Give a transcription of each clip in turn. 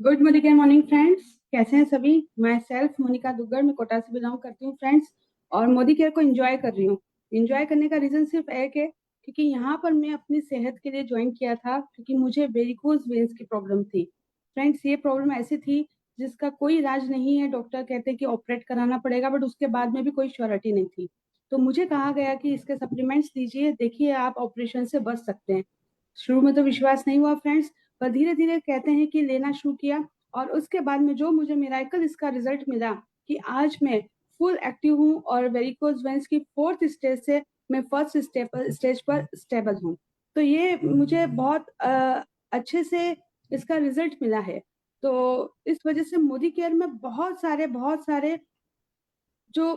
Good morning friends. कैसे हैं सभी? मैं सेल्फ मोनिका दुग्गड़, मैं कोटा से बिलोंग करती हूँ फ्रेंड्स। और मोदी केयर को एंजॉय कर रही हूँ। एंजॉय करने का रीजन सिर्फ एक है, क्योंकि यहाँ पर मैं अपनी सेहत के लिए ज्वाइन किया था, क्योंकि मुझे वेरिकोज वेन्स की प्रॉब्लम थी। फ्रेंड्स, ये प्रॉब्लम ऐसी थी जिसका कोई इलाज नहीं है। डॉक्टर कहते हैं कि ऑपरेट कराना पड़ेगा, बट उसके बाद में भी कोई श्योरिटी नहीं थी। तो मुझे कहा गया कि इसके सप्लीमेंट्स लीजिए, देखिए आप ऑपरेशन से बच सकते हैं। शुरू में तो विश्वास नहीं हुआ फ्रेंड्स, पर धीरे धीरे कहते हैं कि लेना शुरू किया। और उसके बाद में जो मुझे मिराकल इसका रिजल्ट मिला कि आज मैं फुल एक्टिव हूँ और वेरिकोज वेंस की फोर्थ स्टेज से मैं फर्स्ट स्टेज पर स्टेबल हूँ। तो ये मुझे बहुत अच्छे से इसका रिजल्ट मिला है। तो इस वजह से मोदी केयर में बहुत सारे जो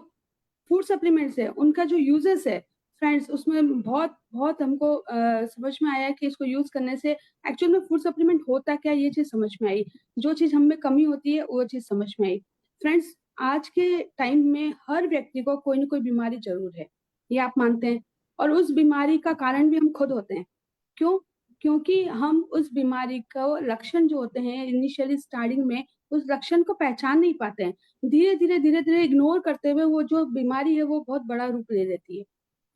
फूड सप्लीमेंट्स है, उनका जो यूजेस है फ्रेंड्स, उसमें बहुत बहुत हमको समझ में आया कि इसको यूज करने से एक्चुअल में फूड सप्लीमेंट होता क्या, ये चीज समझ में आई। जो चीज हम में कमी होती है वो चीज समझ में आई। फ्रेंड्स, आज के टाइम में हर व्यक्ति को कोई ना कोई बीमारी जरूर है, ये आप मानते हैं। और उस बीमारी का कारण भी हम खुद होते हैं। क्यों? क्योंकि हम उस बीमारी का लक्षण जो होते हैं इनिशियली स्टार्टिंग में, उस लक्षण को पहचान नहीं पाते हैं। धीरे धीरे इग्नोर करते हुए वो जो बीमारी है वो बहुत बड़ा रूप ले लेती है।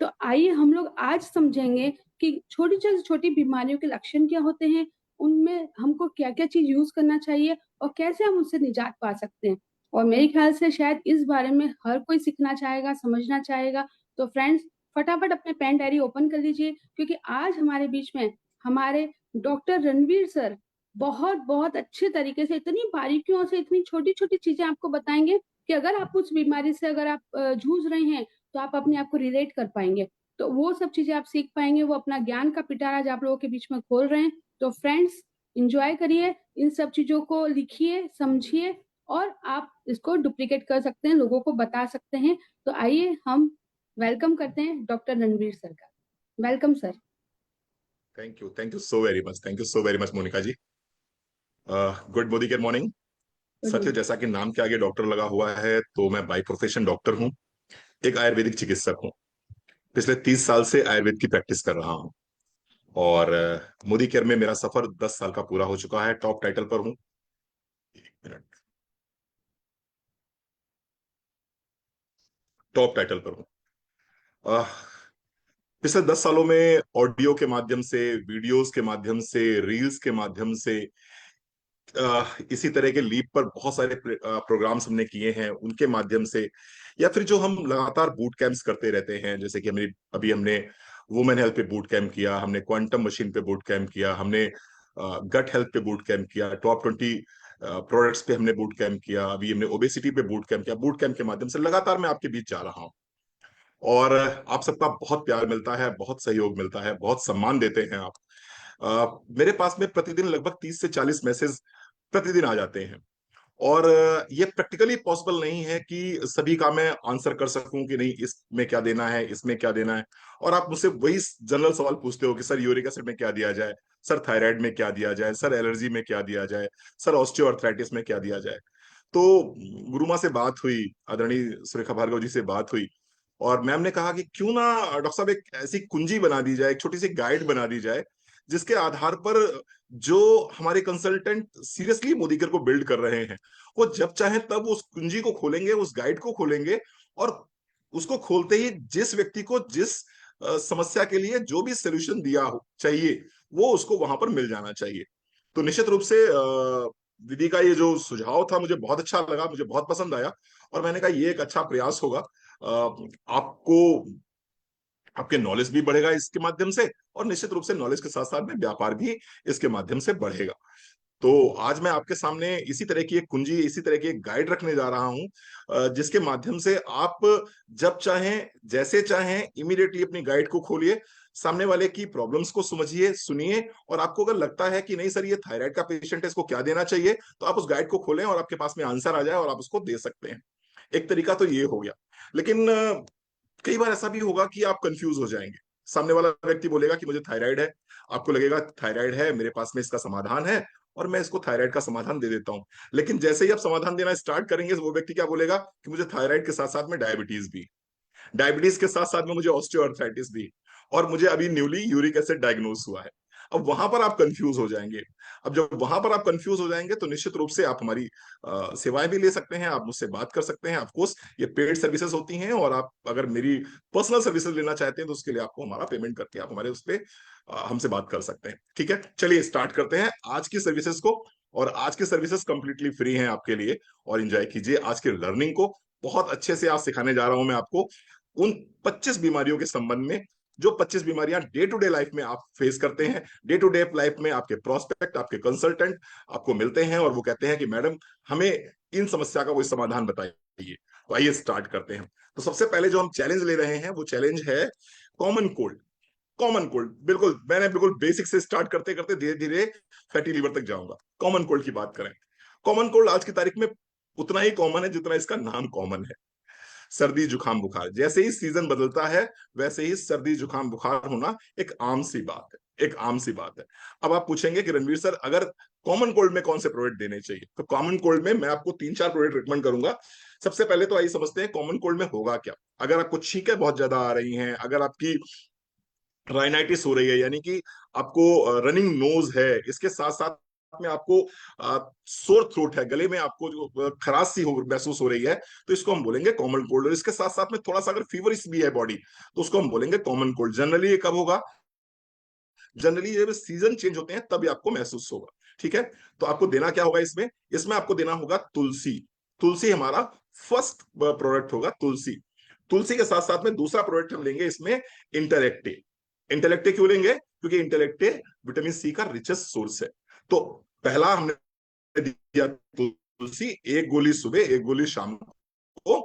तो आइए हम लोग आज समझेंगे कि छोटी से छोटी बीमारियों के लक्षण क्या होते हैं, उनमें हमको क्या क्या चीज यूज करना चाहिए और कैसे हम उससे निजात पा सकते हैं। और मेरे ख्याल से शायद इस बारे में हर कोई सीखना चाहेगा, समझना चाहेगा। तो फ्रेंड्स, फटाफट अपने पेन डायरी ओपन कर लीजिए, क्योंकि आज हमारे बीच में हमारे डॉक्टर रणवीर सर बहुत बहुत अच्छे तरीके से इतनी बारीकियों से इतनी छोटी छोटी चीजें आपको बताएंगे कि अगर आप उस बीमारी से अगर आप जूझ रहे हैं तो आप अपने आप को रिलेट कर पाएंगे। तो वो सब चीजें आप सीख पाएंगे, वो अपना ज्ञान का पिटारा आज आप लोगों के बीच में खोल रहे हैं। तो फ्रेंड्स, इंजॉय करिए, इन सब चीजों को लिखिए, समझिए, और आप इसको डुप्लीकेट कर सकते हैं, लोगों को बता सकते हैं। तो आइए हम वेलकम करते हैं डॉक्टर रणवीर सर का। Welcome sir. Thank you so very much, thank you so very much Monica ji. Good Modi के मॉर्निंग। गुड सत्य, मॉर्निंग। जैसा कि नाम के आगे डॉक्टर लगा हुआ है, तो मैं बाई प्रोफेशन डॉक्टर हूँ। एक आयुर्वेदिक चिकित्सक हूँ। पिछले 30 साल से आयुर्वेद की प्रैक्टिस कर रहा हूँ। और मोदी केयर में मेरा सफर 10 साल का पूरा हो चुका है। टॉप टाइटल पर हूँ। एक मिनट। टॉप टाइटल पर हूँ। अह, पिछले 10 सालों में ऑडियो के माध्यम से, वीडियोस के माध्यम से, रील्स के माध्यम से, इसी तरह के लीप पर बहुत सारे प्रोग्राम्स हमने किए हैं, उनके माध्यम से, या फिर जो हम लगातार बूट कैंप्स करते रहते हैं, जैसे कि अभी हमने वुमेन हेल्थ पे बूट कैंप किया, हमने क्वांटम मशीन पे बूट कैंप किया, हमने गट हेल्थ पे बूट कैंप किया, टॉप 20 प्रोडक्ट्स पे हमने बूट कैंप किया, अभी हमने ओबेसिटी पे बूट कैंप किया। बूट कैंप के माध्यम से लगातार मैं आपके बीच जा रहा हूँ। और आप सबका बहुत प्यार मिलता है, बहुत सहयोग मिलता है, बहुत सम्मान देते हैं आप। मेरे पास में प्रतिदिन लगभग 30 से 40 मैसेज प्रतिदिन आ जाते हैं। और ये प्रैक्टिकली पॉसिबल नहीं है कि सभी का मैं आंसर कर सकूं कि नहीं, इसमें क्या देना है, इसमें क्या देना है। और आप मुझसे वही जनरल सवाल पूछते हो कि सर यूरिक एसिड में क्या दिया जाए, सर थायराइड में क्या दिया जाए, सर एलर्जी में क्या दिया जाए, सर ऑस्टियोआर्थराइटिस में क्या दिया जाए। तो गुरुमा से बात हुई, आदरणीय सुरेखा भार्गव जी से बात हुई, और मैम ने कहा कि क्यों ना डॉक्टर साहब एक ऐसी कुंजी बना दी जाए, एक छोटी सी गाइड बना दी जाए, जिसके आधार पर जो हमारे कंसल्टेंट सीरियसली मोदी केयर को बिल्ड कर रहे हैं, वो जब चाहे तब उस कुंजी को खोलेंगे, उस गाइड को खोलेंगे, और उसको खोलते ही जिस व्यक्ति को जिस समस्या के लिए जो भी सोल्यूशन दिया हो चाहिए, वो उसको वहां पर मिल जाना चाहिए। तो निश्चित रूप से दीदी का ये जो सुझाव था मुझे बहुत अच्छा लगा, मुझे बहुत पसंद आया। और मैंने कहा ये एक अच्छा प्रयास होगा। आपको, आपके नॉलेज भी बढ़ेगा इसके माध्यम से, और निश्चित रूप से नॉलेज के साथ साथ में व्यापार भी इसके माध्यम से बढ़ेगा। तो आज मैं आपके सामने इसी तरह की एक कुंजी, इसी तरह की एक गाइड रखने जा रहा हूं, जिसके माध्यम से आप जब चाहें, जैसे चाहें, इमीडिएटली अपनी गाइड को खोलिए, सामने वाले की प्रॉब्लम्स को समझिए, सुनिए, और आपको अगर लगता है कि नहीं सर ये थायराइड का पेशेंट है, इसको क्या देना चाहिए, तो आप उस गाइड को खोलें और आपके पास में आंसर आ जाए और आप उसको दे सकते हैं। एक तरीका तो ये हो गया। लेकिन कई बार ऐसा भी होगा कि आप कंफ्यूज हो जाएंगे। सामने वाला व्यक्ति बोलेगा कि मुझे थायराइड है, आपको लगेगा थायराइड है, मेरे पास में इसका समाधान है, और मैं इसको थायराइड का समाधान दे देता हूं। लेकिन जैसे ही आप समाधान देना स्टार्ट करेंगे, वो व्यक्ति क्या बोलेगा कि मुझे थायराइड के साथ साथ में डायबिटीज भी, डायबिटीज के साथ साथ में मुझे ऑस्टियोआर्थराइटिस भी, और मुझे अभी न्यूली यूरिक एसिड डायग्नोस हुआ है। अब वहां पर आप कंफ्यूज हो जाएंगे। अब जब वहां पर आप कंफ्यूज हो जाएंगे तो निश्चित रूप से आप हमारी सेवाएं भी ले सकते हैं, आप मुझसे बात कर सकते हैं। ऑफकोर्स ये पेड सर्विसेज होती हैं, और आप अगर मेरी पर्सनल सर्विसेज लेना चाहते हैं तो उसके लिए आपको हमारा पेमेंट करके आप हमारे उस पर हमसे बात कर सकते हैं। ठीक है, चलिए स्टार्ट करते हैं आज की सर्विसेज को। और आज की सर्विसेज कंप्लीटली फ्री हैं आपके लिए, और एंजॉय कीजिए आज की लर्निंग को। बहुत अच्छे से आज सिखाने जा रहा हूं मैं आपको उन 25 बीमारियों के संबंध में, जो 25 बीमारियां डे टू डे लाइफ में आप फेस करते हैं। डे टू डे लाइफ में आपके प्रोस्पेक्ट, आपके कंसल्टेंट आपको मिलते हैं और वो कहते हैं कि मैडम हमें इन समस्या का कोई समाधान बताइए। तो आइए स्टार्ट करते हैं। तो सबसे पहले जो हम चैलेंज ले रहे हैं वो चैलेंज है कॉमन कोल्ड। कॉमन कोल्ड, बिल्कुल मैंने बिल्कुल बेसिक से स्टार्ट करते करते धीरे धीरे फैटी लीवर तक जाऊंगा। कॉमन कोल्ड की बात करें, कॉमन कोल्ड आज की तारीख में उतना ही कॉमन है जितना इसका नाम कॉमन है। सर्दी जुकाम बुखार, जैसे ही सीजन बदलता है वैसे ही सर्दी जुकाम बुखार होना एक आम सी बात है, एक आम सी बात है। अब आप पूछेंगे कि रणवीर सर अगर कॉमन कोल्ड में कौन से प्रोडक्ट देने चाहिए, तो कॉमन कोल्ड में मैं आपको 3-4 प्रोडक्ट रिकमेंड करूंगा। सबसे पहले तो आइए समझते हैं कॉमन कोल्ड में होगा क्या। अगर आपको छींकें बहुत ज्यादा आ रही हैं, अगर आपकी राइनाइटिस हो रही है, यानी कि आपको रनिंग नोज है, इसके साथ साथ में आपको सोर थ्रोट है, गले में आपको जो खराश सी हो महसूस हो रही है, तो इसको हम बोलेंगे कॉमन कोल्ड। और इसके साथ साथ में थोड़ा सा अगर फीवरिश भी है बॉडी, तो उसको हम बोलेंगे कॉमन कोल्ड। जनरली ये कब होगा? जनरली जब सीजन चेंज होते हैं तब आपको महसूस होगा। ठीक है, तो आपको देना क्या होगा इसमें? इसमें आपको देना होगा तुलसी। तुलसी हमारा फर्स्ट प्रोडक्ट होगा, तुलसी। तुलसी के साथ साथ में दूसरा प्रोडक्ट हम लेंगे इसमें इंटेलेक्टे। इंटेलेक्टे क्यों लेंगे? क्योंकि इंटेलेक्टे विटामिन सी का रिचेस्ट सोर्स है। तो पहला हमने दिया तुलसी, एक गोली सुबह एक गोली शाम को।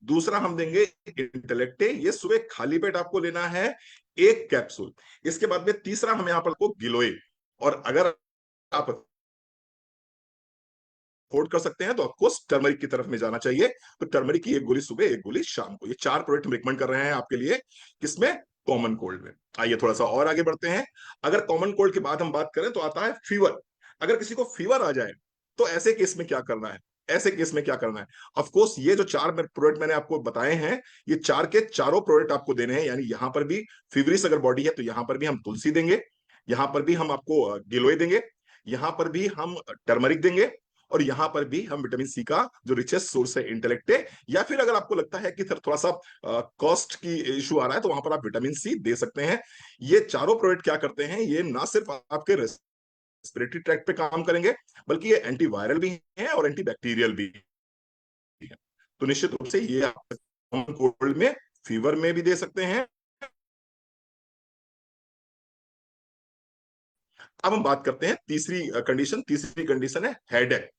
दूसरा हम देंगे इंटेलेक्टे, ये सुबह खाली पेट आपको लेना है, एक कैप्सूल। इसके बाद में तीसरा हम यहां पर को गिलोय, और अगर आप अफोर्ड कर सकते हैं तो आपको टर्मरिक की तरफ में जाना चाहिए। तो टर्मरिक की एक गोली सुबह एक गोली शाम को, ये 4 प्रोडक्ट हम रिकमेंड कर रहे हैं आपके लिए। किसमें? कॉमन कोल्ड में। आइए थोड़ा सा और आगे बढ़ते हैं। अगर कॉमन कोल्ड के बाद हम बात करें तो आता है फीवर। अगर किसी को फीवर आ जाए तो ऐसे केस में क्या करना है? ऐसे केस में क्या करना है? ऑफ कोर्स ये जो 4 प्रोडक्ट मैंने आपको बताए हैं, ये 4 के चारों प्रोडक्ट आपको देने हैं। यानी यहां पर भी फीवरिस अगर बॉडी है तो यहां पर भी हम तुलसी देंगे, यहां पर भी हम आपको गिलोय देंगे, यहां पर भी हम टर्मरिक देंगे, और यहां पर भी हम विटामिन सी का जो रिचेस्ट सोर्स है इंटेलेक्टे। या फिर अगर आपको लगता है कि थोड़ा सा कॉस्ट की इशू आ रहा है तो वहां पर आप विटामिन सी दे सकते हैं। ये चारों प्रोडक्ट क्या करते हैं? ये ना सिर्फ आपके रेस्पिरेटरी ट्रैक्ट पे काम करेंगे, बल्कि ये एंटीवायरल भी है और एंटीबैक्टीरियल भी है। तो निश्चित रूप से ये आप कोल्ड में, फीवर में भी दे सकते हैं। अब हम बात करते हैं तीसरी कंडीशन। तीसरी कंडीशन है हेडेक।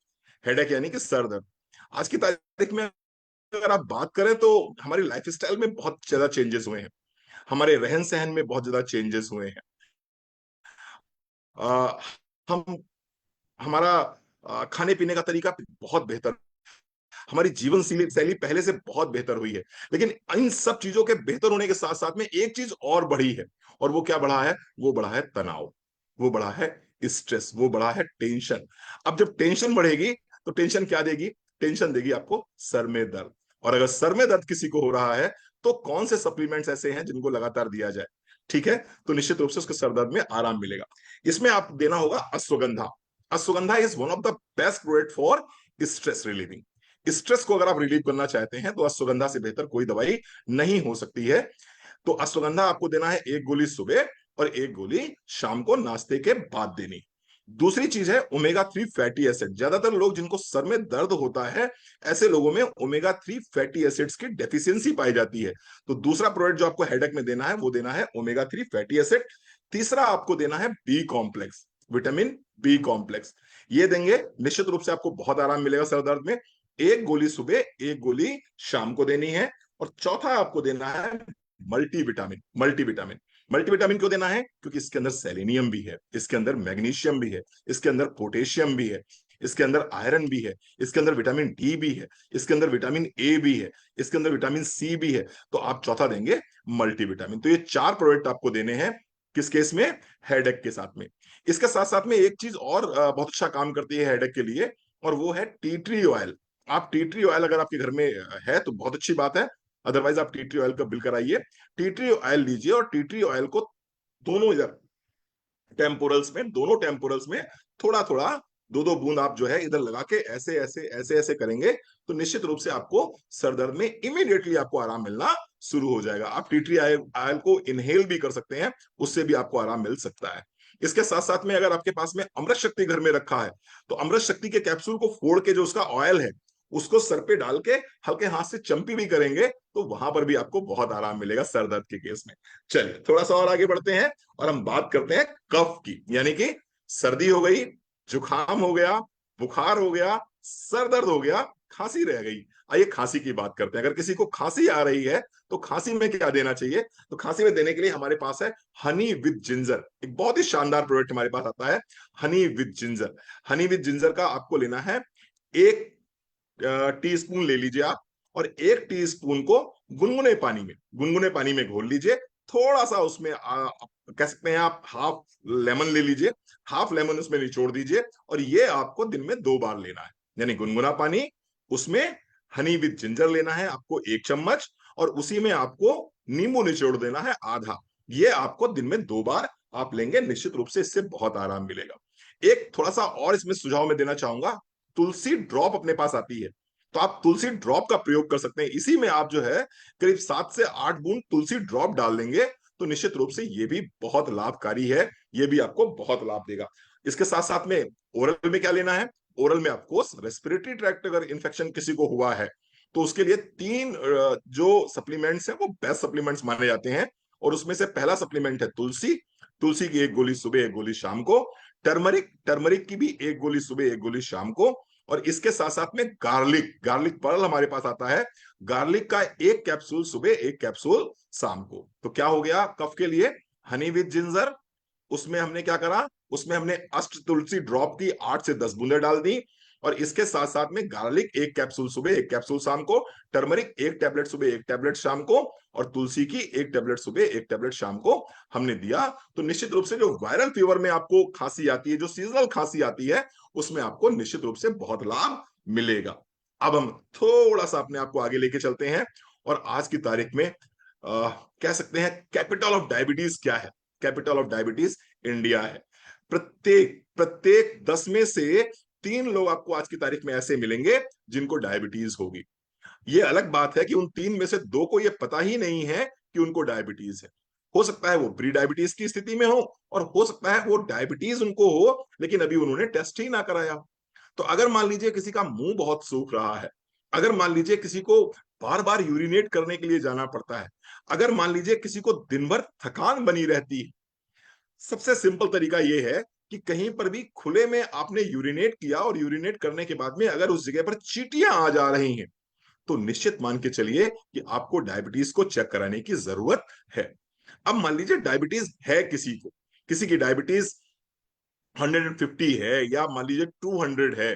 हेडेक यानी कि सर दर्द। आज की तारीख में अगर आप बात करें तो हमारी लाइफ स्टाइल में बहुत ज्यादा चेंजेस हुए हैं, हमारे रहन सहन में बहुत ज्यादा चेंजेस हुए हैं। आ, हम हमारा खाने पीने का तरीका बहुत बेहतर, हमारी जीवन शैली शैली पहले से बहुत बेहतर हुई है। लेकिन इन सब चीजों के बेहतर होने के साथ साथ में एक चीज और बढ़ी है, और वो क्या बढ़ा है? वो बढ़ा है तनाव, वो बढ़ा है स्ट्रेस, वो बढ़ा है टेंशन। अब जब टेंशन बढ़ेगी तो टेंशन क्या देगी? टेंशन देगी आपको सर में दर्द। और अगर सर में दर्द किसी को हो रहा है तो कौन से सप्लीमेंट्स ऐसे हैं जिनको लगातार दिया जाए? ठीक है, तो निश्चित रूप से उसके सर दर्द में आराम मिलेगा। इसमें आप देना होगा ashwagandha. Ashwagandha is one of the best product for stress relieving. Stress को अगर आप रिलीव करना चाहते हैं तो अश्वगंधा से बेहतर कोई दवाई नहीं हो सकती है। तो अश्वगंधा आपको देना है एक गोली सुबह और एक गोली शाम को नाश्ते के बाद देनी। दूसरी चीज है ओमेगा 3 फैटी एसिड। ज्यादातर लोग जिनको सर में दर्द होता है, ऐसे लोगों में ओमेगा 3 फैटी एसिड्स की डेफिशिएंसी पाई जाती है। तो दूसरा प्रोडक्ट जो आपको हेडेक में देना है वो देना है ओमेगा 3 फैटी एसिड। तीसरा आपको देना है B complex, vitamin B complex. ये देंगे, निश्चित रूप से आपको बहुत आराम मिलेगा सर दर्द में। एक गोली सुबह एक गोली शाम को देनी है। और चौथा आपको देना है मल्टीविटामिन। मल्टीविटामिन, मल्टीविटामिन क्यों देना है? क्योंकि इसके अंदर सेलेनियम भी है, इसके अंदर मैग्नीशियम भी है, इसके अंदर पोटेशियम भी है, इसके अंदर आयरन भी है, इसके अंदर विटामिन डी भी है, इसके अंदर विटामिन ए भी है, इसके अंदर विटामिन सी भी है। तो आप चौथा देंगे मल्टीविटामिन। तो ये 4 प्रोडक्ट आपको देने हैं किस केस में? हेडेक के साथ में। इसके साथ साथ में एक चीज और बहुत अच्छा काम करती है हेडेक के लिए, और वो है टी ट्री ऑयल। आप टी ट्री ऑयल अगर आपके घर में है तो बहुत अच्छी बात है, अदरवाइज आप टी ट्री ऑयल का बिल कराइए। टी ट्री ऑयल लीजिए और टी ट्री ऑयल को दोनों टेम्पोरल्स में, दोनों टेम्पोरल्स में थोड़ा थोड़ा, दो दो बूंद आप जो है इधर लगा के ऐसे ऐसे ऐसे ऐसे करेंगे तो निश्चित रूप से आपको सर दर्द में इमीडिएटली आपको आराम मिलना शुरू हो जाएगा। आप टी ट्री ऑयल को इनहेल भी कर सकते हैं, उससे भी आपको आराम मिल सकता है। इसके साथ साथ में अगर आपके पास में अमृत शक्ति घर में रखा है तो अमृत शक्ति के कैप्सूल को फोड़ के जो उसका ऑयल है उसको सर पे डाल के हल्के हाथ से चंपी भी करेंगे तो वहां पर भी आपको बहुत आराम मिलेगा सर दर्द के केस में। चलिए थोड़ा सा और आगे बढ़ते हैं और हम बात करते हैं कफ की, यानी कि सर्दी हो गई, जुकाम हो गया, बुखार हो गया, सर दर्द हो गया, खांसी रह गई। आइए खांसी की बात करते हैं। अगर किसी को खांसी आ रही है तो खांसी में क्या देना चाहिए? तो खांसी में देने के लिए हमारे पास है हनी विद जिंजर, एक बहुत ही शानदार प्रोडक्ट हमारे पास आता है, Honey with ginger. Honey with ginger का आपको लेना है 1 टीस्पून ले लीजिए आप, और 1 टीस्पून को गुनगुने पानी में घोल लीजिए। थोड़ा सा उसमें कह सकते हैं आप हाफ लेमन ले लीजिए, हाफ लेमन उसमें निचोड़ दीजिए, और ये आपको दिन में 2 बार लेना है। यानी गुनगुना पानी, उसमें हनी विद जिंजर लेना है आपको 1 चम्मच, और उसी में आपको नींबू निचोड़ देना है आधा। ये आपको दिन में 2 बार आप लेंगे, निश्चित रूप से इससे बहुत आराम मिलेगा। एक थोड़ा सा और इसमें सुझाव मैं देना चाहूंगा, तुलसी ड्रॉप अपने पास आती है, तो आप तुलसी ड्रॉप का प्रयोग कर सकते हैं। इसी में आप जो है करीब 7 से 8 बूंद तुलसी ड्रॉप डाल देंगे तो निश्चित रूप से ये भी बहुत लाभकारी है, ये भी आपको बहुत लाभ देगा। इसके साथ साथ में ओरल में क्या लेना है? ओरल में आपको रेस्पिरेटरी ट्रैक्ट अगर इन्फेक्शन किसी को हुआ है तो उसके लिए 3 जो सप्लीमेंट्स हैं वो बेस्ट सप्लीमेंट्स माने जाते हैं, और उसमें से पहला सप्लीमेंट है तुलसी। तुलसी की 1 गोली सुबह, 1 गोली शाम को। टर्मरिक, टर्मरिक की भी 1 गोली सुबह, 1 गोली शाम को। और इसके साथ साथ में गार्लिक, गार्लिक पर्ल हमारे पास आता है, गार्लिक का 1 कैप्सूल सुबह, 1 कैप्सूल शाम को। तो क्या हो गया कफ के लिए? हनी विद जिंजर, उसमें हमने क्या करा, उसमें हमने अष्ट तुलसी ड्रॉप की 8 से 10 बूंदे डाल दी, और इसके साथ साथ में गार्लिक 1 कैप्सूल सुबह, 1 कैप्सूल शाम को, टर्मरिक 1 टैबलेट सुबह, 1 टैबलेट शाम को, और तुलसी की 1 टैबलेट सुबह, 1 टैबलेट शाम को हमने दिया। तो निश्चित रूप से जो वायरल फीवर में आपको खांसी आती है, जो सीजनल खांसी आती है, उसमें आपको निश्चित रूप से बहुत लाभ मिलेगा। अब हम थोड़ा सा अपने आप को आगे लेके चलते हैं, और आज की तारीख में कह सकते हैं कैपिटल ऑफ डायबिटीज क्या है? कैपिटल ऑफ डायबिटीज इंडिया है। प्रत्येक प्रत्येक 10 में से 3 लोग आपको आज की तारीख में ऐसे मिलेंगे जिनको डायबिटीज होगी। ये अलग बात है कि उन 3 में से 2 को ये पता ही नहीं है कि उनको डायबिटीज है। हो सकता है वो प्री डायबिटीज की स्थिति में हो, और हो सकता है वो डायबिटीज उनको हो लेकिन अभी उन्होंने टेस्ट ही ना कराया। तो अगर मान लीजिए किसी का मुंह बहुत सूख रहा है, अगर मान लीजिए किसी को बार बार यूरिनेट करने के लिए जाना पड़ता है, अगर मान लीजिए किसी को दिन भर थकान बनी रहती है, सबसे सिंपल तरीका यह है कि कहीं पर भी खुले में आपने यूरिनेट किया और यूरिनेट करने के बाद में अगर उस जगह पर चींटियां आ जा रही हैं तो निश्चित मान के चलिए कि आपको डायबिटीज को चेक कराने की जरूरत है। अब मान लीजिए डायबिटीज है किसी को, किसी की डायबिटीज 150 है या मान लीजिए 200 है,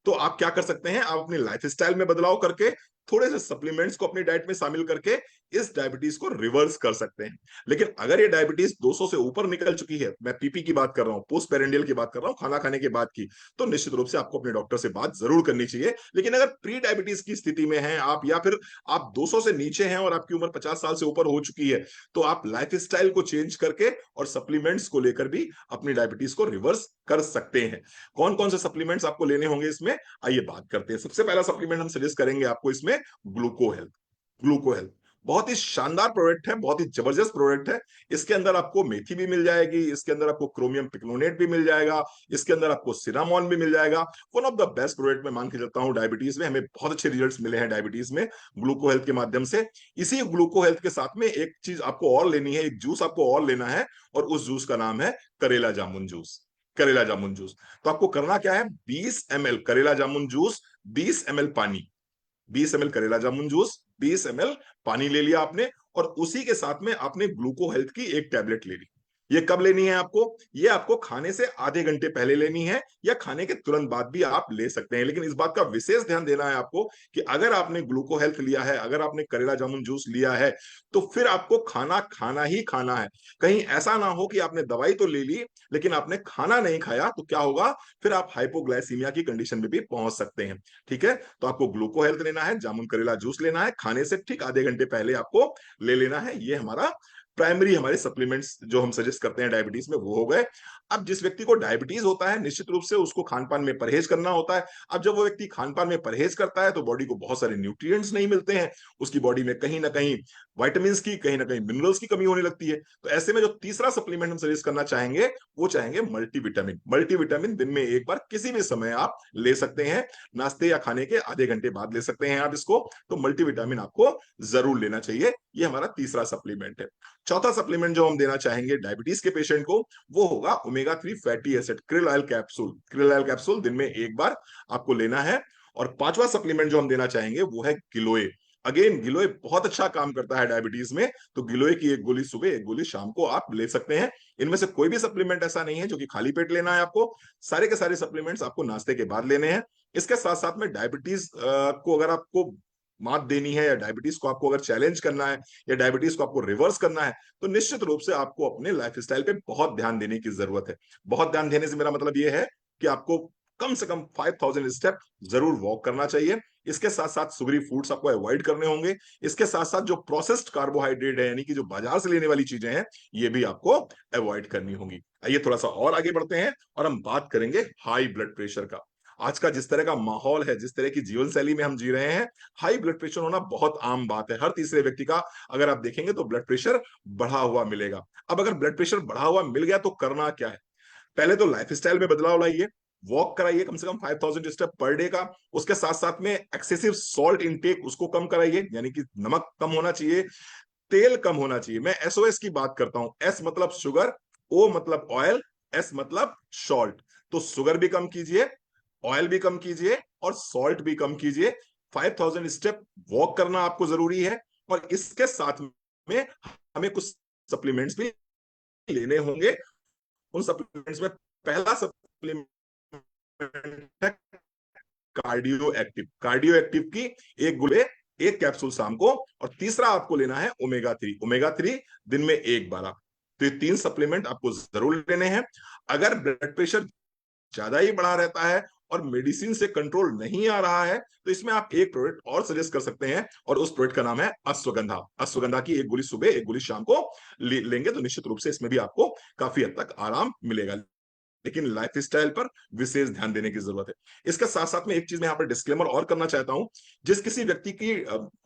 तो आप क्या कर सकते हैं? आप अपनी लाइफ स्टाइल में बदलाव करके थोड़े से सप्लीमेंट्स को अपनी डाइट में शामिल करके इस डायबिटीज को रिवर्स कर सकते हैं। लेकिन अगर ये डायबिटीज 200 से ऊपर निकल चुकी है, मैं पीपी की बात कर रहा हूँ, पोस्ट पेरेंडियल की बात कर रहा हूँ, खाना खाने के बाद की, तो निश्चित रूप से आपको अपने डॉक्टर से बात जरूर करनी चाहिए। लेकिन अगर प्री डायबिटीज की स्थिति में हैं आप, या फिर आप 200 से नीचे हैं और आपकी उम्र 50 साल से ऊपर हो चुकी है, तो आप लाइफ स्टाइल को चेंज करके और सप्लीमेंट्स को लेकर भी अपनी डायबिटीज को रिवर्स कर सकते हैं। कौन कौन से सप्लीमेंट्स आपको लेने होंगे इसमें, आइए बात करते हैं। सबसे पहला सप्लीमेंट हम सजेस्ट करेंगे आपको इसमें ग्लूको हेल्थ। ग्लूको हेल्थ बहुत ही शानदार प्रोडक्ट है, बहुत ही जबरदस्त प्रोडक्ट है। इसके अंदर आपको मेथी भी मिल जाएगी, इसके अंदर आपको क्रोमियम पिक्लोनेट भी मिल जाएगा, इसके अंदर आपको सिनामॉन भी मिल जाएगा। One of the best product मैं मान के चलता हूं डायबिटीज में, हमें बहुत अच्छे रिजल्ट्स मिले हैं डायबिटीज में ग्लूको हेल्थ के माध्यम से। इसी ग्लूको हेल्थ के साथ में एक चीज आपको और लेनी है, एक जूस आपको और लेना है, और उस जूस का नाम है करेला जामुन जूस। करेला जामुन जूस। तो आपको करना क्या है, 20 ml करेला जामुन जूस, 20 ml पानी, 20 ml करेला जामुन जूस, 20 ml पानी ले लिया आपने, और उसी के साथ में आपने ग्लूको हेल्थ की 1 टैबलेट ले ली। ये कब लेनी है आपको? ये आपको खाने से आधे घंटे पहले लेनी है, या खाने के तुरंत बाद भी आप ले सकते हैं। लेकिन इस बात का विशेष ध्यान देना है आपको कि अगर आपने ग्लूको हेल्थ लिया है, अगर आपने करेला जामुन जूस लिया है, तो फिर आपको खाना खाना ही खाना है। कहीं ऐसा ना हो कि आपने दवाई तो ले ली लेकिन आपने खाना नहीं खाया, तो क्या होगा, फिर आप हाइपोग्लाइसीमिया की कंडीशन में भी पहुंच सकते हैं। ठीक है, तो आपको ग्लूको हेल्थ लेना है, जामुन करेला जूस लेना है, खाने से ठीक आधे घंटे पहले आपको ले लेना है। ये हमारा प्राइमरी हमारे सप्लीमेंट्स जो हम सजेस्ट करते हैं डायबिटीज में वो हो गए। अब जिस व्यक्ति को डायबिटीज होता है निश्चित रूप से उसको खान पान में परहेज करना होता है। अब जब वो व्यक्ति खान पान में परहेज करता है तो बॉडी को बहुत सारे न्यूट्रिएंट्स नहीं मिलते हैं, उसकी बॉडी में कहीं ना कहीं वाइटामिन की, कहीं ना कहीं मिनरल्स की कमी होने लगती है। तो ऐसे में जो तीसरा सप्लीमेंट हम सजेस्ट करना चाहेंगे वो चाहेंगे मल्टीविटामिन। मल्टीविटामिन दिन में एक बार किसी भी समय आप ले सकते हैं, नाश्ते या खाने के आधे घंटे बाद ले सकते हैं आप इसको। तो मल्टीविटामिन आपको जरूर लेना चाहिए, ये हमारा तीसरा सप्लीमेंट है। चौथा सप्लीमेंट जो हम देना चाहेंगे डायबिटीज के पेशेंट को वो होगा omega 3 fatty acid, krill oil capsule. Krill oil capsule दिन में एक बार आपको लेना है। और पांचवा सप्लीमेंट जो हम देना चाहेंगे वो है गिलोय। अगेन गिलोय बहुत अच्छा काम करता है डायबिटीज में, तो गिलोय की एक गोली सुबह एक गोली शाम को आप ले सकते हैं। इनमें से कोई भी सप्लीमेंट ऐसा नहीं है जो कि खाली पेट लेना है आपको, सारे के सारे सप्लीमेंट्स आपको नाश्ते के बाद लेने हैं। इसके साथ साथ में डायबिटीज को अगर आपको मात देनी है या डायबिटीज को आपको अगर चैलेंज करना है या डायबिटीज को आपको रिवर्स करना है तो निश्चित रूप से आपको अपने लाइफस्टाइल पे बहुत ध्यान देने की जरूरत है। बहुत ध्यान देने से मेरा मतलब यह है कि आपको कम से कम 5000 स्टेप जरूर वॉक करना चाहिए। इसके साथ साथ सुगरी फूड्स आपको अवॉइड करने होंगे। इसके साथ साथ जो प्रोसेस्ड कार्बोहाइड्रेट है यानी कि जो बाजार से लेने वाली चीजें हैं ये भी आपको अवॉइड करनी होंगी। आइए थोड़ा सा और आगे बढ़ते हैं और हम बात करेंगे हाई ब्लड प्रेशर का। आज का जिस तरह का माहौल है, जिस तरह की जीवन शैली में हम जी रहे हैं, हाई ब्लड प्रेशर होना बहुत आम बात है। हर तीसरे व्यक्ति का अगर आप देखेंगे तो ब्लड प्रेशर बढ़ा हुआ मिलेगा। अब अगर ब्लड प्रेशर बढ़ा हुआ मिल गया तो करना क्या है? पहले तो लाइफस्टाइल में बदलाव लाइए, वॉक कराइए कम से कम 5000 स्टेप पर डे का। उसके साथ साथ में एक्सेसिव सॉल्ट इनटेक उसको कम कराइए, यानी कि नमक कम होना चाहिए, तेल कम होना चाहिए। मैं एसओएस की बात करता हूं, एस मतलब शुगर, ओ मतलब ऑयल, एस मतलब सॉल्ट। तो शुगर भी कम कीजिए, ऑयल भी कम कीजिए और सॉल्ट भी कम कीजिए। 5000 स्टेप वॉक करना आपको जरूरी है। और इसके साथ में हमें कुछ सप्लीमेंट्स भी लेने होंगे। उन सप्लीमेंट्स में पहला सप्लीमेंट है कार्डियो एक्टिव। कार्डियो एक्टिव की एक गुले एक कैप्सूल शाम को, और तीसरा आपको लेना है ओमेगा 3। ओमेगा 3 दिन में एक बार आप। तो ये तीन सप्लीमेंट आपको जरूर लेने हैं। अगर ब्लड प्रेशर ज्यादा ही बढ़ा रहता है और मेडिसिन से कंट्रोल नहीं आ रहा है तो इसमें आप एक प्रोडक्ट और सजेस्ट कर सकते हैं, और उस प्रोडक्ट का नाम है अश्वगंधा। अश्वगंधा की एक गोली सुबह एक गोली शाम को लेंगे तो निश्चित रूप से इसमें भी आपको काफी हद तक आराम मिलेगा। लेकिन लाइफस्टाइल पर विशेष ध्यान देने की जरूरत है। इसका साथ साथ में एक चीज मैं यहाँ पर डिस्क्लेमर और करना चाहता हूं। जिस किसी व्यक्ति की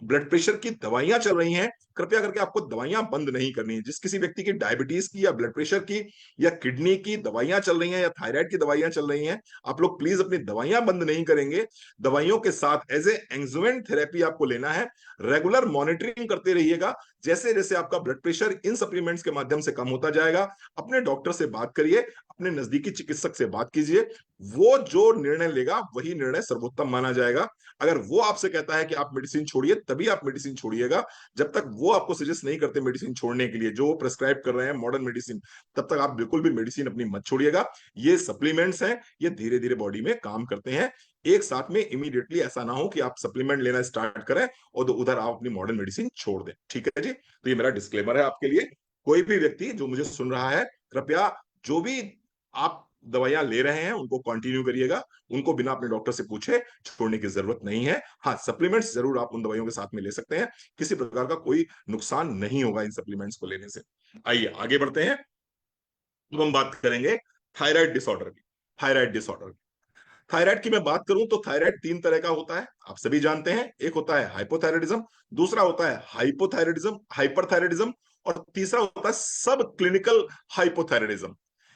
ब्लड प्रेशर की दवाइयां चल रही हैं, कृपया करके आपको दवाइयां बंद नहीं करनी है। जिस किसी व्यक्ति की डायबिटीज की या ब्लड प्रेशर की या किडनी की दवाइयां चल रही हैं या थायराइड की दवाइयां चल रही हैं, आप लोग प्लीज अपनी दवाइयां बंद नहीं करेंगे। दवाइयों के साथ एज ए एंग्जुमेंट थेरेपी आपको लेना है। रेगुलर मॉनिटरिंग करते रहिएगा। जैसे जैसे आपका ब्लड प्रेशर इन सप्लीमेंट्स के माध्यम से कम होता जाएगा, अपने डॉक्टर से बात करिए, अपने नजदीकी चिकित्सक से बात कीजिए। वो जो निर्णय लेगा वही निर्णय सर्वोत्तम माना जाएगा। अगर वो आपसे कहता है कि आप मेडिसिन छोड़िए तभी आप मेडिसिन छोड़िएगा। जब तक वो आपको सजेस्ट नहीं करते मेडिसिन छोड़ने के लिए, जो वो प्रेस्क्राइब कर रहे हैं मॉडर्न मेडिसिन, तब तक आप बिल्कुल भी मेडिसिन अपनी मत छोड़िएगा। ये सप्लीमेंट्स हैं, ये धीरे धीरे बॉडी में काम करते हैं। एक साथ में इमीडिएटली ऐसा ना हो कि आप सप्लीमेंट लेना स्टार्ट करें और उधर आप अपनी मॉडर्न मेडिसिन छोड़ दें। ठीक है जी, तो ये मेरा डिस्क्लेमर है आपके लिए। कोई भी व्यक्ति जो मुझे सुन रहा है, कृपया जो भी आप दवाइयां ले रहे हैं उनको कंटिन्यू करिएगा। उनको बिना अपने डॉक्टर से पूछे छोड़ने की जरूरत नहीं है। हाँ, सप्लीमेंट्स जरूर आप उन दवाइयों के साथ में ले सकते हैं, किसी प्रकार का कोई नुकसान नहीं होगा इन सप्लीमेंट्स को लेने से। आइए आगे बढ़ते हैं। अब हम बात करेंगे थायराइड डिसऑर्डर की। थायराइड डिसऑर्डर, थायराइड की मैं बात करूं तो थायराइड तीन तरह का होता है, आप सभी जानते हैं। एक होता है हाइपोथायराइडिज्म, दूसरा होता है हाइपोथायराइडिज्म हाइपरथायराइडिज्म, और तीसरा होता है सब क्लिनिकल हाइपोथायराइडिज्म।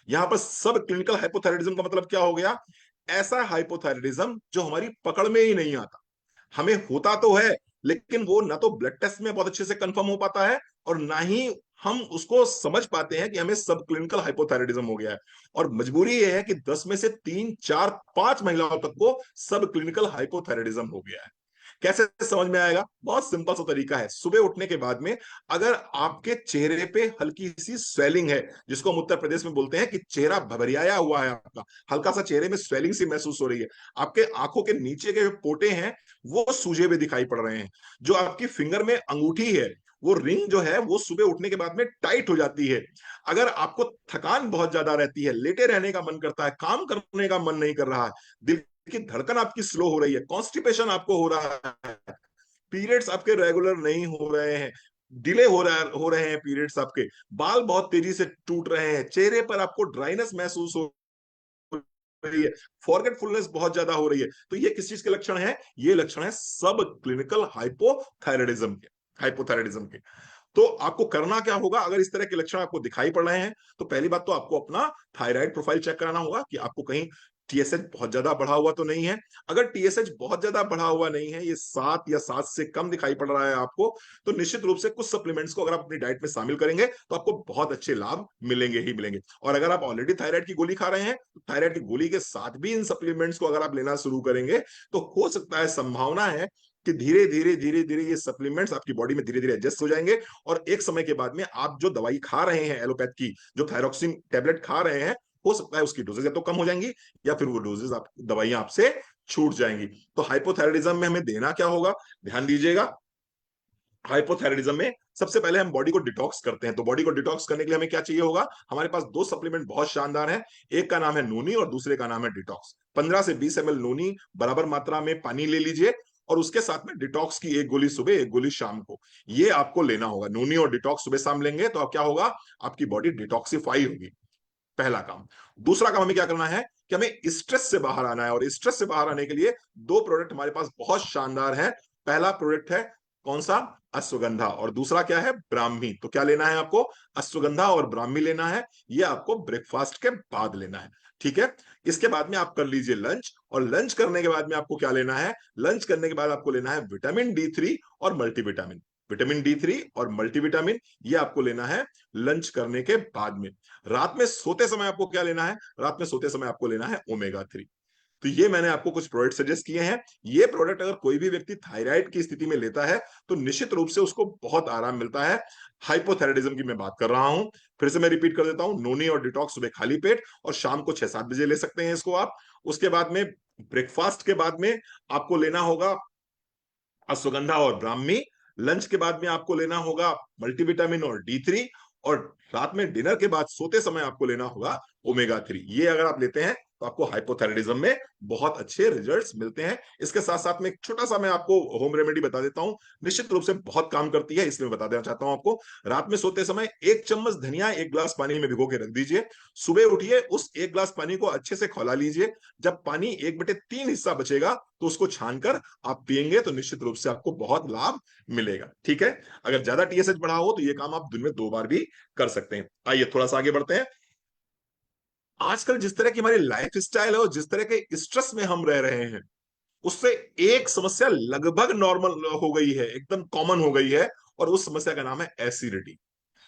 यहां पर सब क्लिनिकल हाइपोथायराइडिज्म का मतलब क्या हो गया? ऐसा हाइपोथायराइडिज्म जो हमारी पकड़ में ही नहीं आता। हमें होता तो है लेकिन वो ना तो ब्लड टेस्ट में बहुत अच्छे से कंफर्म हो पाता है और ना ही हम उसको समझ पाते हैं कि हमें सब क्लिनिकल हाइपोथायराइडिज्म हो गया है। और मजबूरी ये है कि 10 में से 3 4 5 महिलाओं तक को सब क्लिनिकल हाइपोथायराइडिज्म हो गया है। कैसे समझ में आएगा? बहुत सिंपल सा तरीका है। सुबह उठने के बाद में अगर आपके चेहरे पे हल्की सी स्वेलिंग है, जिसको हम उत्तर प्रदेश में बोलते हैं कि चेहरा भभरियाया हुआ है, आपका हल्का सा चेहरे में स्वेलिंग सी महसूस हो रही है, आपके आंखों के नीचे के जो पोटे हैं वो सूजे हुए दिखाई पड़ रहे हैं, जो आपकी फिंगर में अंगूठी है वो रिंग जो है वो सुबह उठने के बाद में टाइट हो जाती है, अगर आपको थकान बहुत ज्यादा रहती है, लेटे रहने का मन करता है, काम करने का मन नहीं कर रहा है, दिल की धड़कन आपकी स्लो हो रही है, कॉन्स्टिपेशन आपको हो रहा है, पीरियड्स आपके रेगुलर नहीं हो रहे हैं, डिले हो रहे हैं पीरियड्स आपके, बाल बहुत तेजी से टूट रहे हैं, चेहरे पर आपको ड्राइनेस महसूस हो रही है, फॉरगेटफुलनेस बहुत ज्यादा हो रही है, तो ये किस चीज के लक्षण है? ये लक्षण है सब क्लिनिकल हाइपोथायराइडिज्म के, हाइपोथायराइडिज्म के। तो आपको करना क्या होगा अगर इस तरह के लक्षण आपको दिखाई पड़ रहे हैं? तो पहली बात तो आपको अपना थायराइड प्रोफाइल चेक कराना होगा कि आपको कहीं टीएसएच बहुत ज्यादा बढ़ा हुआ तो नहीं है। अगर टीएसएच बहुत ज्यादा बढ़ा हुआ नहीं है, ये 7 या 7 से कम दिखाई पड़ रहा है आपको, तो निश्चित रूप से कुछ सप्लीमेंट्स को अगर आप अपनी डाइट में शामिल करेंगे तो आपको बहुत अच्छे लाभ मिलेंगे ही मिलेंगे। और अगर आप ऑलरेडी थायराइड की गोली खा रहे हैं, तो थायराइड की गोली के साथ भी इन सप्लीमेंट्स को अगर आप लेना शुरू करेंगे, तो हो सकता है, संभावना है कि धीरे धीरे धीरे धीरे ये सप्लीमेंट्स आपकी बॉडी में धीरे धीरे एडजस्ट हो जाएंगे, और एक समय के बाद में आप जो दवाई खा रहे हैं एलोपैथ की, जो थायरोक्सिन टेबलेट खा रहे हैं, हो सकता है उसकी डोजेज या तो कम हो जाएंगी, या फिर वो डोजेज आप दवाइयां आपसे छूट जाएंगी। तो हाइपोथायराइडिज्म में हमें देना क्या होगा, ध्यान दीजिएगा। हाइपोथायराइडिज्म में सबसे पहले हम बॉडी को डिटॉक्स करते हैं। तो बॉडी को डिटॉक्स करने के लिए हमें क्या चाहिए होगा? हमारे पास दो सप्लीमेंट बहुत शानदार हैं, एक का नाम है नोनी और दूसरे का नाम है डिटॉक्स। 15 से 20 ml नोनी बराबर मात्रा में पानी ले लीजिए, और उसके साथ में डिटॉक्स की एक गोली सुबह, एक गोली शाम को, ये आपको लेना होगा। नोनी और डिटॉक्स सुबह शाम लेंगे तो अब क्या होगा, आपकी बॉडी डिटॉक्सिफाई होगी, पहला काम। दूसरा काम हमें क्या करना है कि हमें स्ट्रेस से बाहर आना है, और स्ट्रेस से बाहर आने के लिए दो प्रोडक्ट हमारे पास बहुत शानदार है। पहला प्रोडक्ट है कौन सा? अश्वगंधा। और दूसरा क्या है? ब्राह्मी। तो क्या लेना है आपको? अश्वगंधा और ब्राह्मी लेना है। ये आपको ब्रेकफास्ट के बाद लेना है, ठीक है। इसके बाद में आप कर लीजिए लंच, और लंच करने के बाद में आपको क्या लेना है? लंच करने के बाद आपको लेना है विटामिन D3 और मल्टीविटामिन। विटामिन D3 और मल्टीविटामिन ये आपको लेना है लंच करने के बाद में। रात में सोते समय आपको क्या लेना है? रात में सोते समय आपको लेना है ओमेगा 3। तो ये मैंने आपको कुछ प्रोडक्ट सजेस्ट किए हैं। ये प्रोडक्ट अगर कोई भी व्यक्ति थायराइड की स्थिति में लेता है, तो निश्चित रूप से उसको बहुत आराम मिलता है। हाइपोथायराइडिज्म की मैं बात कर रहा हूं, फिर से मैं रिपीट कर देता हूं, नोनी और डिटॉक्स सुबह खाली पेट, और शाम को 6-7 बजे ले सकते हैं इसको आप। उसके बाद में ब्रेकफास्ट के बाद में आपको लेना होगा अश्वगंधा और ब्राह्मी। लंच के बाद में आपको लेना होगा मल्टीविटामिन और D3, और रात में डिनर के बाद सोते समय आपको लेना होगा ओमेगा 3। ये अगर आप लेते हैं तो आपको हाइपोथायराइडिज्म में बहुत अच्छे रिजल्ट्स मिलते हैं। इसके साथ साथ में एक छोटा सा मैं आपको होम रेमेडी बता देता हूं, निश्चित रूप से बहुत काम करती है, इसलिए मैं बता देना चाहता हूं आपको। रात में सोते समय 1 चम्मच धनिया 1 ग्लास पानी में भिगो के रख दीजिए। सुबह उठिए, उस 1 ग्लास पानी को अच्छे से खौला लीजिए। जब पानी 1/3 हिस्सा बचेगा, तो उसको छानकर आप पिएंगे, तो निश्चित रूप से आपको बहुत लाभ मिलेगा, ठीक है। अगर ज्यादा टीएसएच बढ़ा हो तो ये काम आप दिन में 2 बार भी कर सकते हैं। आइए थोड़ा सा आगे बढ़ते हैं। आजकल जिस तरह की हमारी लाइफ स्टाइल है और जिस तरह के स्ट्रेस में हम रह रहे हैं, उससे एक समस्या लगभग नॉर्मल हो गई है, एकदम कॉमन हो गई है, और उस समस्या का नाम है एसिडिटी।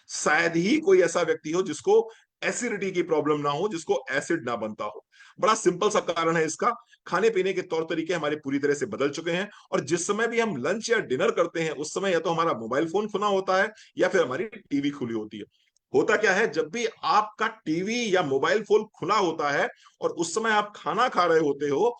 शायद ही कोई ऐसा व्यक्ति हो जिसको एसिडिटी की प्रॉब्लम ना हो, जिसको एसिड ना बनता हो। बड़ा सिंपल सा कारण है इसका, खाने पीने के तौर तरीके हमारे पूरी तरह से बदल चुके हैं, और जिस समय भी हम लंच या डिनर करते हैं, उस समय या तो हमारा मोबाइल फोन खुला होता है, या फिर हमारी टीवी खुली होती है। होता क्या है, जब भी आपका टीवी या मोबाइल फोन खुला होता है और उस समय आप खाना खा रहे होते हो,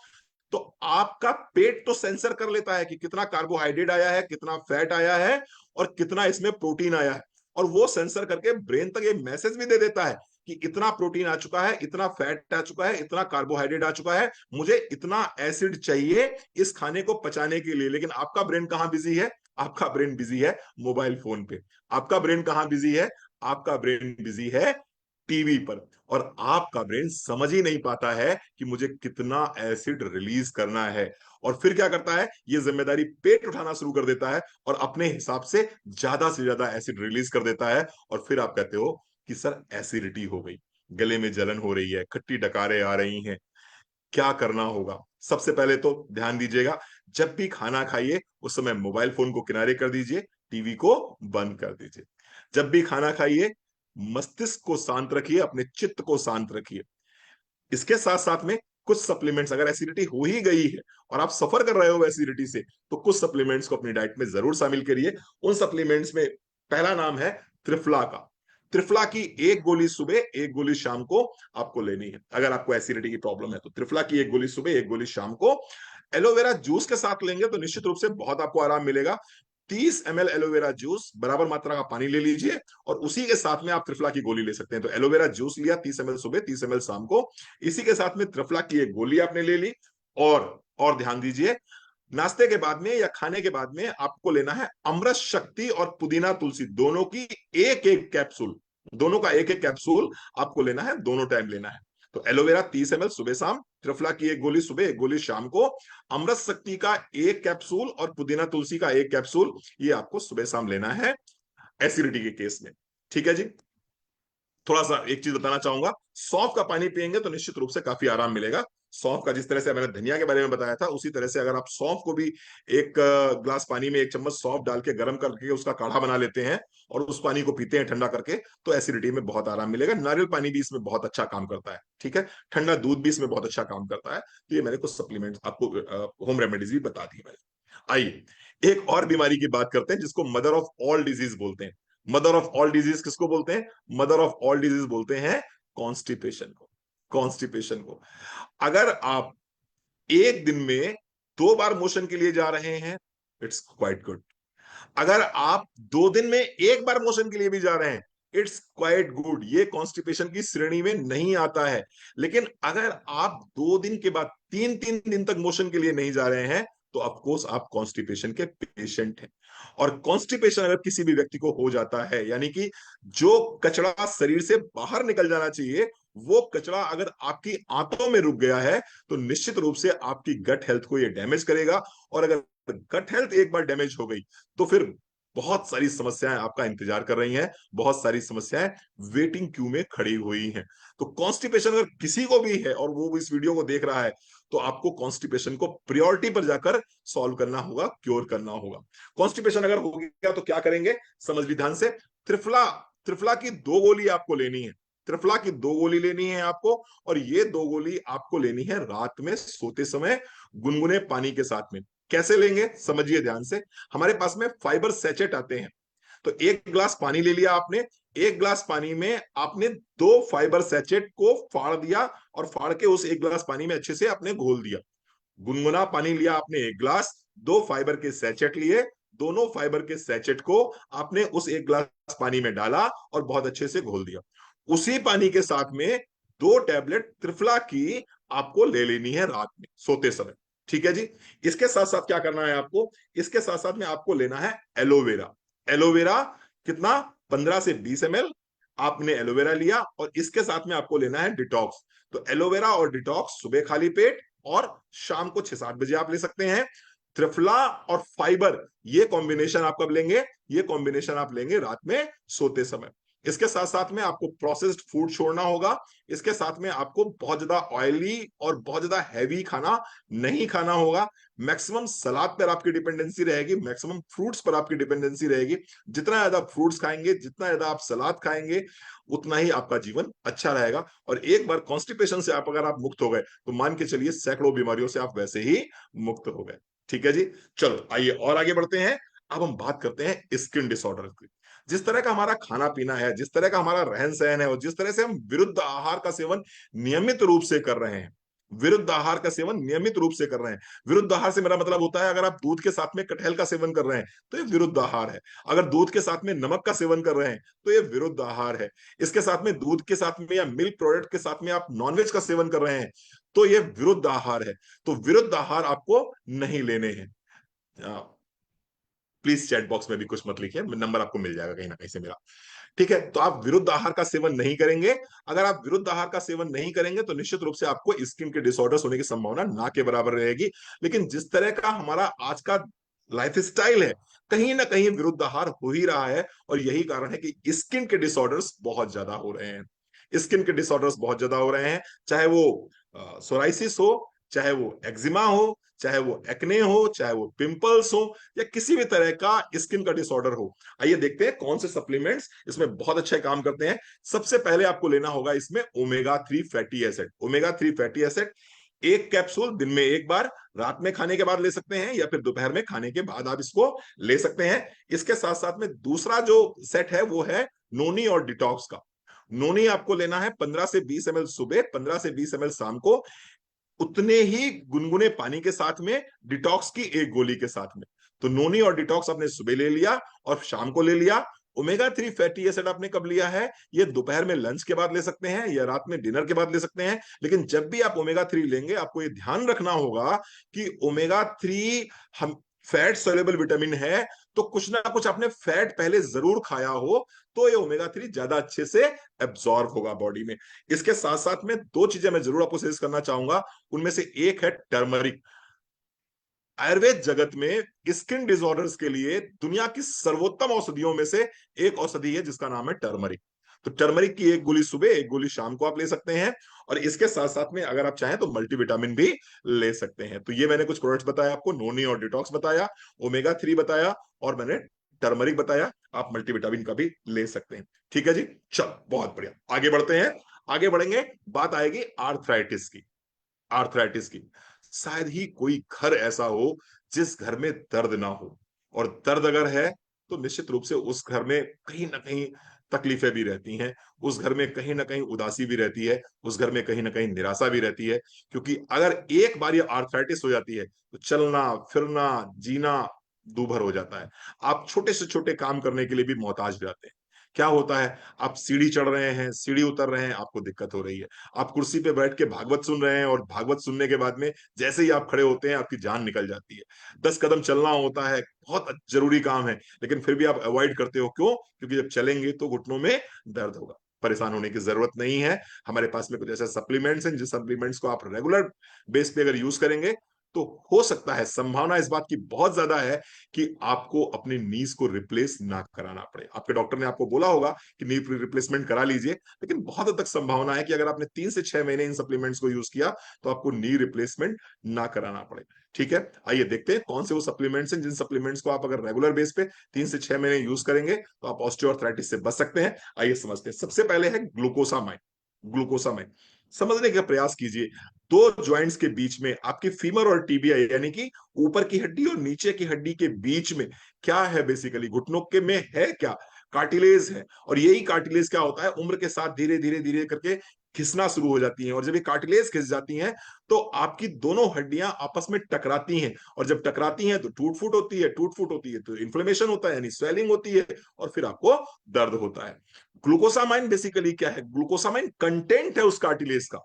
तो आपका पेट तो सेंसर कर लेता है कि कितना कार्बोहाइड्रेट आया है, कितना फैट आया है, और कितना इसमें प्रोटीन आया है। और वो सेंसर करके ब्रेन तक ये मैसेज भी दे देता है कि इतना प्रोटीन आ चुका है, इतना फैट आ चुका है, इतना कार्बोहाइड्रेट आ चुका है, मुझे इतना एसिड चाहिए इस खाने को पचाने के लिए। लेकिन आपका ब्रेन कहां बिजी है? आपका ब्रेन बिजी है मोबाइल फोन पे। आपका ब्रेन कहां बिजी है? आपका ब्रेन बिजी है टीवी पर। और आपका ब्रेन समझ ही नहीं पाता है कि मुझे कितना एसिड रिलीज करना है। और फिर क्या करता है, ये जिम्मेदारी पेट उठाना शुरू कर देता है, और अपने हिसाब से ज्यादा एसिड रिलीज कर देता है। और फिर आप कहते हो कि सर एसिडिटी हो गई, गले में जलन हो रही है, खट्टी डकारें आ रही हैं, क्या करना होगा? सबसे पहले तो ध्यान दीजिएगा, जब भी खाना खाइए उस समय मोबाइल फोन को किनारे कर दीजिए, टीवी को बंद कर दीजिए। जब भी खाना खाइए, मस्तिष्क को शांत रखिए, अपने चित्त को शांत रखिए। इसके साथ साथ में कुछ सप्लीमेंट्स, अगर एसिडिटी हो ही गई है और आप सफर कर रहे हो एसिडिटी से, तो कुछ सप्लीमेंट्स को अपनी डाइट में जरूर शामिल करिए। उन सप्लीमेंट्स में पहला नाम है त्रिफला का। त्रिफला की एक गोली सुबह, एक गोली शाम को आपको लेनी है। अगर आपको एसिडिटी की प्रॉब्लम है तो त्रिफला की एक गोली सुबह, एक गोली शाम को। एलोवेरा जूस के साथ लेंगे तो निश्चित रूप से बहुत आपको आराम मिलेगा। 30 ml एलोवेरा जूस बराबर मात्रा का पानी ले लीजिए, और उसी के साथ में आप त्रिफला की गोली ले सकते हैं। तो एलोवेरा जूस लिया 30 ml सुबह, 30 ml शाम को, इसी के साथ में त्रिफला की एक गोली आपने ले ली। और ध्यान दीजिए, नाश्ते के बाद में या खाने के बाद में आपको लेना है अमृत शक्ति और पुदीना तुलसी दोनों की एक एक कैप्सूल, दोनों का एक एक कैप्सूल आपको लेना है, दोनों टाइम लेना है। तो एलोवेरा 30 ml सुबह शाम, त्रिफला की एक गोली सुबह, एक गोली शाम को, अमृत शक्ति का एक कैप्सूल और पुदीना तुलसी का एक कैप्सूल, ये आपको सुबह शाम लेना है एसिडिटी के केस में। ठीक है जी। थोड़ा सा एक चीज बताना चाहूंगा, सौंफ का पानी पिएंगे तो निश्चित रूप से काफी आराम मिलेगा। सौंफ का, जिस तरह से मैंने धनिया के बारे में बताया था, उसी तरह से अगर आप सौंफ को भी एक ग्लास पानी में 1 चम्मच सौंफ डाल के गर्म करके उसका काढ़ा बना लेते हैं और उस पानी को पीते हैं ठंडा करके, तो एसिडिटी में बहुत आराम मिलेगा। नारियल पानी भी इसमें बहुत अच्छा काम करता है। ठीक है, ठंडा दूध भी इसमें बहुत अच्छा काम करता है। तो ये मैंने कुछ सप्लीमेंट आपको होम रेमेडीज भी बता दी मैंने। आइए एक और बीमारी की बात करते हैं जिसको मदर ऑफ ऑल डिजीज बोलते हैं। मदर ऑफ ऑल डिजीज किसको बोलते हैं? मदर ऑफ ऑल डिजीज बोलते हैं कॉन्स्टिपेशन को। कॉन्स्टिपेशन को अगर आप एक दिन में 2 बार मोशन के लिए जा रहे हैं, इट्स क्वाइट गुड। अगर आप 2 दिन में 1 बार मोशन के लिए भी जा रहे हैं, इट्स क्वाइट गुड। ये कॉन्स्टिपेशन की श्रेणी में नहीं आता है। लेकिन अगर आप 2 दिन के बाद 3 3 दिन तक मोशन के लिए नहीं जा रहे हैं, तो ऑफकोर्स आप कॉन्स्टिपेशन के पेशेंट हैं। और कॉन्स्टिपेशन अगर किसी भी व्यक्ति को हो जाता है, यानी कि जो कचरा शरीर से बाहर निकल जाना चाहिए, वो कचरा अगर आपकी आंतों में रुक गया है, तो निश्चित रूप से आपकी गट हेल्थ को ये डैमेज करेगा। और अगर गट हेल्थ एक बार डैमेज हो गई, तो फिर बहुत सारी समस्याएं आपका इंतजार कर रही हैं, बहुत सारी समस्याएं वेटिंग क्यू में खड़ी हुई हैं। तो कॉन्स्टिपेशन अगर किसी को भी है और वो इस वीडियो को देख रहा है, तो आपको कॉन्स्टिपेशन को प्रायोरिटी पर जाकर सॉल्व करना होगा, क्योर करना होगा। कॉन्स्टिपेशन अगर हो गया तो क्या करेंगे, समझ भी ध्यान से। त्रिफला, त्रिफला की 2 गोली आपको लेनी है। त्रिफला की 2 गोली लेनी है आपको, और ये 2 गोली आपको लेनी है रात में सोते समय गुनगुने पानी के साथ में। कैसे लेंगे समझिए ध्यान से। हमारे पास में फाइबर सैचेट आते हैं। तो 1 ग्लास पानी ले लिया आपने, 1 ग्लास पानी में आपने 2 फाइबर सैचेट को फाड़ दिया, और फाड़ के उस 1 ग्लास पानी में अच्छे से आपने घोल दिया। गुनगुना पानी लिया आपने 1 ग्लास, 2 फाइबर के सैचेट लिए, दोनों फाइबर के सैचेट को आपने उस 1 ग्लास पानी में डाला और बहुत अच्छे से घोल दिया। उसी पानी के साथ में 2 टैबलेट त्रिफला की आपको ले लेनी है रात में सोते समय। ठीक है जी। इसके साथ साथ क्या करना है आपको, इसके साथ साथ में आपको लेना है एलोवेरा। एलोवेरा कितना, 15 से 20 ml आपने एलोवेरा लिया, और इसके साथ में आपको लेना है डिटॉक्स। तो एलोवेरा और डिटॉक्स सुबह खाली पेट और शाम को 6 7 बजे आप ले सकते हैं। त्रिफला और फाइबर, ये कॉम्बिनेशन आप कब लेंगे, ये कॉम्बिनेशन आप लेंगे रात में सोते समय। इसके साथ साथ में आपको प्रोसेस्ड फूड छोड़ना होगा। इसके साथ में आपको बहुत ज्यादा ऑयली और बहुत ज्यादा हैवी खाना नहीं खाना होगा। मैक्सिमम सलाद पर आपकी डिपेंडेंसी रहेगी, मैक्सिमम फ्रूट्स पर आपकी डिपेंडेंसी रहेगी। जितना ज्यादा फ्रूट्स खाएंगे, जितना ज्यादा आप सलाद खाएंगे, उतना ही आपका जीवन अच्छा रहेगा। और एक बार कॉन्स्टिपेशन से आप अगर आप मुक्त हो गए, तो मान के चलिए सैकड़ों बीमारियों से आप वैसे ही मुक्त हो गए। ठीक है जी। चलो आइए और आगे बढ़ते हैं। अब हम बात करते हैं स्किन डिसऑर्डर की। जिस तरह का हमारा खाना पीना है, जिस तरह का हमारा रहन सहन है, और जिस तरह से हम विरुद्ध आहार का सेवन नियमित रूप से कर रहे हैं, विरुद्ध आहार का सेवन नियमित रूप से कर रहे हैं। विरुद्ध आहार से मेरा मतलब होता है, अगर आप दूध के साथ में कटहल का सेवन कर रहे हैं, तो ये विरुद्ध आहार है। अगर दूध के साथ में नमक का सेवन कर रहे हैं, तो ये विरुद्ध आहार है। इसके साथ में दूध के साथ में या मिल्क प्रोडक्ट के साथ में आप नॉनवेज का सेवन कर रहे हैं, तो ये विरुद्ध आहार है। तो विरुद्ध आहार आपको नहीं लेने हैं। प्लीज चैट बॉक्स में भी कुछ मत लिखिए, नंबर आपको मिल जाएगा कहीं ना कहीं से मेरा। ठीक है, तो आप विरुद्ध आहार का सेवन नहीं करेंगे। अगर आप विरुद्ध आहार का सेवन नहीं करेंगे, तो निश्चित रूप से आपको स्किन के डिसऑर्डर्स होने की संभावना ना के बराबर रहेगी। लेकिन जिस तरह का हमारा आज का लाइफ स्टाइल है, कहीं ना कहीं विरुद्ध आहार हो ही रहा है, और यही कारण है कि स्किन के डिसऑर्डर्स बहुत ज्यादा हो रहे हैं। स्किन के डिसऑर्डर्स बहुत ज्यादा हो रहे हैं, चाहे वो सोराइसिस हो, चाहे वो एक्जिमा हो, चाहे वो एक्ने हो, चाहे वो पिंपल्स हो, या किसी भी तरह का स्किन का डिसऑर्डर हो। आइए देखते हैं कौन से सप्लीमेंट्स इसमें बहुत अच्छे काम करते हैं। सबसे पहले आपको लेना होगा इसमें omega 3 fatty acid. Omega 3 fatty acid 1 capsule दिन में 1 बार, रात में खाने के बाद ले सकते हैं, या फिर दोपहर में खाने के बाद आप इसको ले सकते हैं। इसके साथ साथ में दूसरा जो सेट है वो है नोनी और डिटॉक्स का। नोनी आपको लेना है 15 से 20 ml सुबह, 15 से 20 ml शाम को, उतने ही गुनगुने पानी के साथ में, डिटॉक्स की 1 गोली के साथ में। तो नोनी और डिटॉक्स आपने सुबह ले लिया और शाम को ले लिया। ओमेगा 3 फैटी एसिड आपने कब लिया है? ये दोपहर में लंच के बाद ले सकते हैं या रात में डिनर के बाद ले सकते हैं। लेकिन जब भी आप ओमेगा 3 लेंगे, आपको ये ध्यान रखना होगा कि ओमेगा 3 हम फैट सोल्यूबल विटामिन है, तो कुछ ना कुछ आपने फैट पहले जरूर खाया हो, तो ये ओमेगा 3 ज्यादा अच्छे से एब्जॉर्ब होगा बॉडी में। इसके साथ साथ में दो चीजें मैं जरूर आपको सजेस्ट करना चाहूंगा, उनमें से एक है टर्मरिक। आयुर्वेद जगत में स्किन डिसऑर्डर्स के लिए दुनिया की सर्वोत्तम औषधियों में से एक औषधि है जिसका नाम है टर्मरिक। तो टर्मरिक की एक गोली सुबह, एक गोली शाम को आप ले सकते हैं। और इसके साथ साथ में अगर आप चाहें तो मल्टीविटामिन भी ले सकते हैं। तो ये मैंने कुछ प्रोडक्ट्स बताया आपको, नोनी और डिटॉक्स बताया, ओमेगा 3 बताया, और मैंने टर्मरिक बताया। आप मल्टीविटामिन का भी ले सकते हैं। ठीक है जी, चलो बहुत बढ़िया, आगे बढ़ते हैं। आगे बढ़ेंगे, बात आएगी आर्थराइटिस की। आर्थराइटिस की, शायद ही कोई घर ऐसा हो जिस घर में दर्द ना हो, और दर्द अगर है तो निश्चित रूप से उस घर में कहीं ना कहीं तकलीफें भी रहती हैं, उस घर में कहीं ना कहीं उदासी भी रहती है, उस घर में कहीं ना कहीं निराशा भी रहती है। क्योंकि अगर एक बार ये आर्थराइटिस हो जाती है तो चलना फिरना जीना दूभर हो जाता है। आप छोटे से छोटे काम करने के लिए भी मोहताज हो जाते हैं। क्या होता है, आप सीढ़ी चढ़ रहे हैं, सीढ़ी उतर रहे हैं, आपको दिक्कत हो रही है। आप कुर्सी पे बैठ के भागवत सुन रहे हैं, और भागवत सुनने के बाद में जैसे ही आप खड़े होते हैं आपकी जान निकल जाती है। 10 कदम चलना होता है, बहुत जरूरी काम है, लेकिन फिर भी आप अवॉइड करते हो। क्यों? क्योंकि जब चलेंगे तो घुटनों में दर्द होगा। परेशान होने की जरूरत नहीं है। हमारे पास में कुछ ऐसे सप्लीमेंट्स हैं, जिस सप्लीमेंट्स को आप रेगुलर बेस पे अगर यूज करेंगे तो हो सकता है, संभावना इस बात की बहुत ज्यादा है कि आपको अपनी नीज को रिप्लेस ना कराना पड़े। आपके डॉक्टर ने आपको बोला होगा कि नी रिप्लेसमेंट करा लीजिए, लेकिन बहुत हद तक संभावना है कि अगर आपने 3 से 6 महीने इन सप्लीमेंट्स को यूज किया तो आपको नी रिप्लेसमेंट ना कराना पड़े। ठीक है, आइए देखते हैं कौन से वो सप्लीमेंट्स हैं जिन सप्लीमेंट्स को आप अगर रेगुलर बेस पे 3 से 6 महीने यूज करेंगे तो आप ऑस्टियोआर्थराइटिस से बच सकते हैं। आइए समझते हैं। सबसे पहले है ग्लूकोसामाइन। ग्लूकोसामाइन समझने का प्रयास कीजिए। दो ज्वाइंट्स के बीच में, आपकी फीमर और टीबिया यानी कि ऊपर की हड्डी और नीचे की हड्डी के बीच में क्या है, बेसिकली घुटनों के में है क्या, कार्टिलेज है। और यही कार्टिलेज क्या होता है, उम्र के साथ धीरे धीरे धीरे करके घिसना शुरू हो जाती हैं। और जब ये कार्टिलेज घिस जाती हैं तो आपकी दोनों हड्डियां आपस में टकराती हैं, और जब टकराती हैं तो टूट फूट होती है, टूट फूट होती है तो इन्फ्लेमेशन होता है, यानी स्वेलिंग होती है, और फिर आपको दर्द होता है। ग्लूकोसामाइन बेसिकली क्या है, ग्लूकोसामाइन कंटेंट है उस कार्टिलेज का।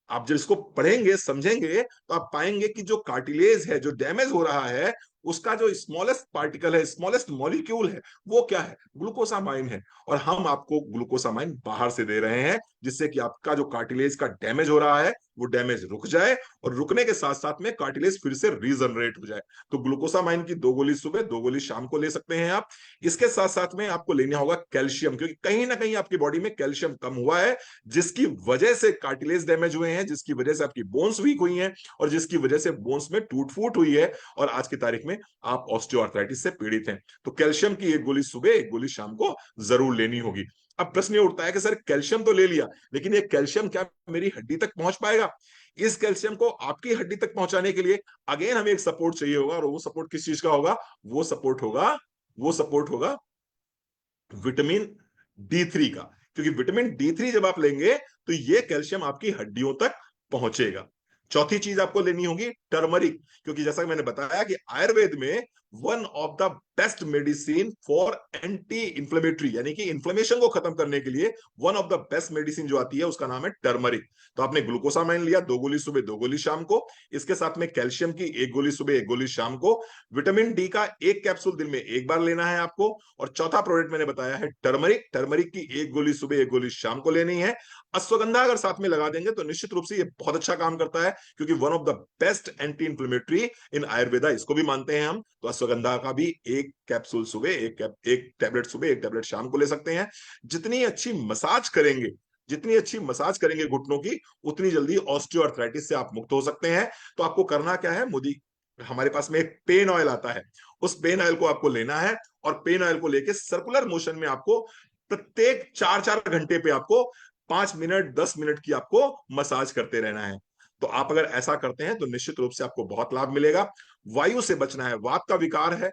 आप जब इसको पढ़ेंगे समझेंगे तो आप पाएंगे कि जो कार्टिलेज है, जो डैमेज हो रहा है, उसका जो स्मॉलेस्ट पार्टिकल है, स्मॉलेस्ट मॉलिक्यूल है, वो क्या है, ग्लूकोसामाइन है। और हम आपको ग्लूकोसामाइन बाहर से दे रहे हैं, जिससे कि आपका जो कार्टिलेज का डैमेज हो रहा है वो डैमेज रुक जाए, और रुकने के साथ साथ में कार्टिलेज फिर से रीजनरेट हो जाए। तो ग्लूकोसामाइन की 2 गोली सुबह, 2 गोली शाम को ले सकते हैं आप। इसके साथ साथ में आपको लेना होगा कैल्शियम, क्योंकि कहीं ना कहीं आपकी बॉडी में कैल्शियम कम हुआ है, जिसकी वजह से कार्टिलेज डैमेज हुए हैं, जिसकी वजह से आपकी बोन्स वीक हुई हैं, और जिसकी वजह से बोन्स में टूट फूट हुई है, और आज की तारीख में आप ऑस्टियोआर्थराइटिस से पीड़ित हैं। तो कैल्शियम की 1 गोली सुबह, 1 गोली शाम को जरूर लेनी होगी। अब प्रश्न ये उठता है कि सर कैल्शियम तो ले लिया, लेकिन ये कैल्शियम क्या मेरी हड्डी तक पहुंच पाएगा? इस कैल्शियम को आपकी हड्डी तक पहुंचाने के लिए अगेन हमें एक सपोर्ट चाहिए होगा, और वो सपोर्ट किस चीज का होगा? वो सपोर्ट होगा विटामिन D3 का। क्योंकि विटामिन D3 जब आप लेंगे तो ये कैल्शियम आपकी हड्डियों तक पहुंचेगा। चौथी चीज आपको लेनी होगी टर्मरिक, क्योंकि जैसा कि मैंने बताया कि आयुर्वेद में one of the best medicine for anti inflammatory, यानी कि इंफ्लेमेशन को खत्म करने के लिए one of the best medicine जो आती है उसका नाम है टर्मरिक। तो आपने ग्लूकोसामाइन लिया, 2 गोली सुबह, 2 गोली शाम को। इसके साथ में कैल्शियम की 1 गोली सुबह, 1 गोली शाम को। विटामिन डी का 1 कैप्सूल दिन में 1 बार लेना है आपको। और चौथा प्रोडक्ट मैंने बताया है टर्मरिक। टर्मरिक की 1 गोली सुबह, 1 गोली शाम को लेनी है। अश्वगंधा अगर साथ में लगा देंगे तो निश्चित रूप से ये बहुत अच्छा काम करता है, क्योंकि one of the best anti inflammatory in Ayurveda, इसको भी मानते हैं हम। तो अश्वगंधा का भी 1 कैप्सूल सुबह, एक टैबलेट सुबह, 1 टैबलेट शाम को ले सकते हैं। जितनी अच्छी मसाज करेंगे, जितनी अच्छी मसाज करेंगे घुटनों की, उतनी जल्दी ऑस्टियोआर्थराइटिस से आप मुक्त हो सकते हैं। तो आपको करना क्या है, मोदी हमारे पास में एक पेन ऑयल आता है, उस पेन ऑयल को आपको लेना है, और पेन ऑयल को लेके सर्कुलर मोशन में आपको प्रत्येक 4-4 घंटे पे आपको 5 मिनट 10 मिनट की आपको मसाज करते रहना है। तो आप अगर ऐसा करते हैं तो निश्चित रूप से आपको बहुत लाभ मिलेगा। वायु से बचना है, वात का विकार है,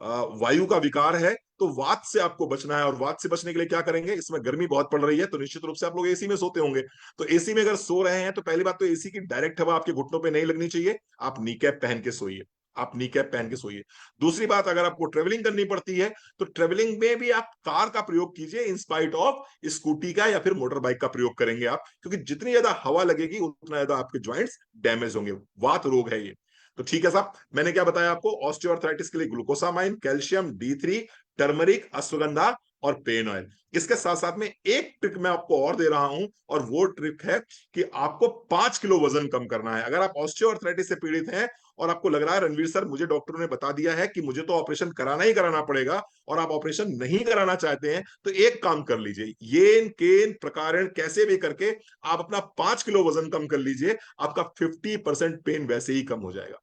वायु का विकार है, तो वात से आपको बचना है। और वात से बचने के लिए क्या करेंगे, इसमें गर्मी बहुत पड़ रही है तो निश्चित रूप से आप लोग एसी में सोते होंगे। तो एसी में अगर सो रहे हैं तो पहली बात तो एसी की डायरेक्ट हवा आपके घुटनों पे नहीं लगनी चाहिए, आप नी कैप पहन के सोइए। आप नी कैप पहन के सोइए। दूसरी बात, अगर आपको ट्रेवलिंग करनी पड़ती है तो ट्रेवलिंग में भी आप कार का प्रयोग कीजिए इंस्पाइट ऑफ स्कूटी का या फिर मोटर बाइक का प्रयोग करेंगे आप, क्योंकि जितनी ज्यादा हवा लगेगी उतना ज्यादा आपके ज्वाइंट्स डैमेज होंगे। वात रोग है ये। तो ठीक है साहब, मैंने क्या बताया आपको, ऑस्टियोआर्थराइटिस के लिए glucosamine, calcium D3, turmeric, ashwagandha और पेन ऑयल। इसके साथ साथ में एक ट्रिक मैं आपको और दे रहा हूं, और वो ट्रिक है कि आपको 5 किलो वजन कम करना है। अगर आप ऑस्टियोआर्थराइटिस से पीड़ित हैं और आपको लग रहा है रणवीर सर मुझे डॉक्टरों ने बता दिया है कि मुझे तो ऑपरेशन कराना ही कराना पड़ेगा, और आप ऑपरेशन नहीं कराना चाहते हैं, तो एक काम कर लीजिए, येन केन प्रकारण कैसे भी करके आप अपना 5 किलो वजन कम कर लीजिए। आपका 50% पेन वैसे ही कम हो जाएगा।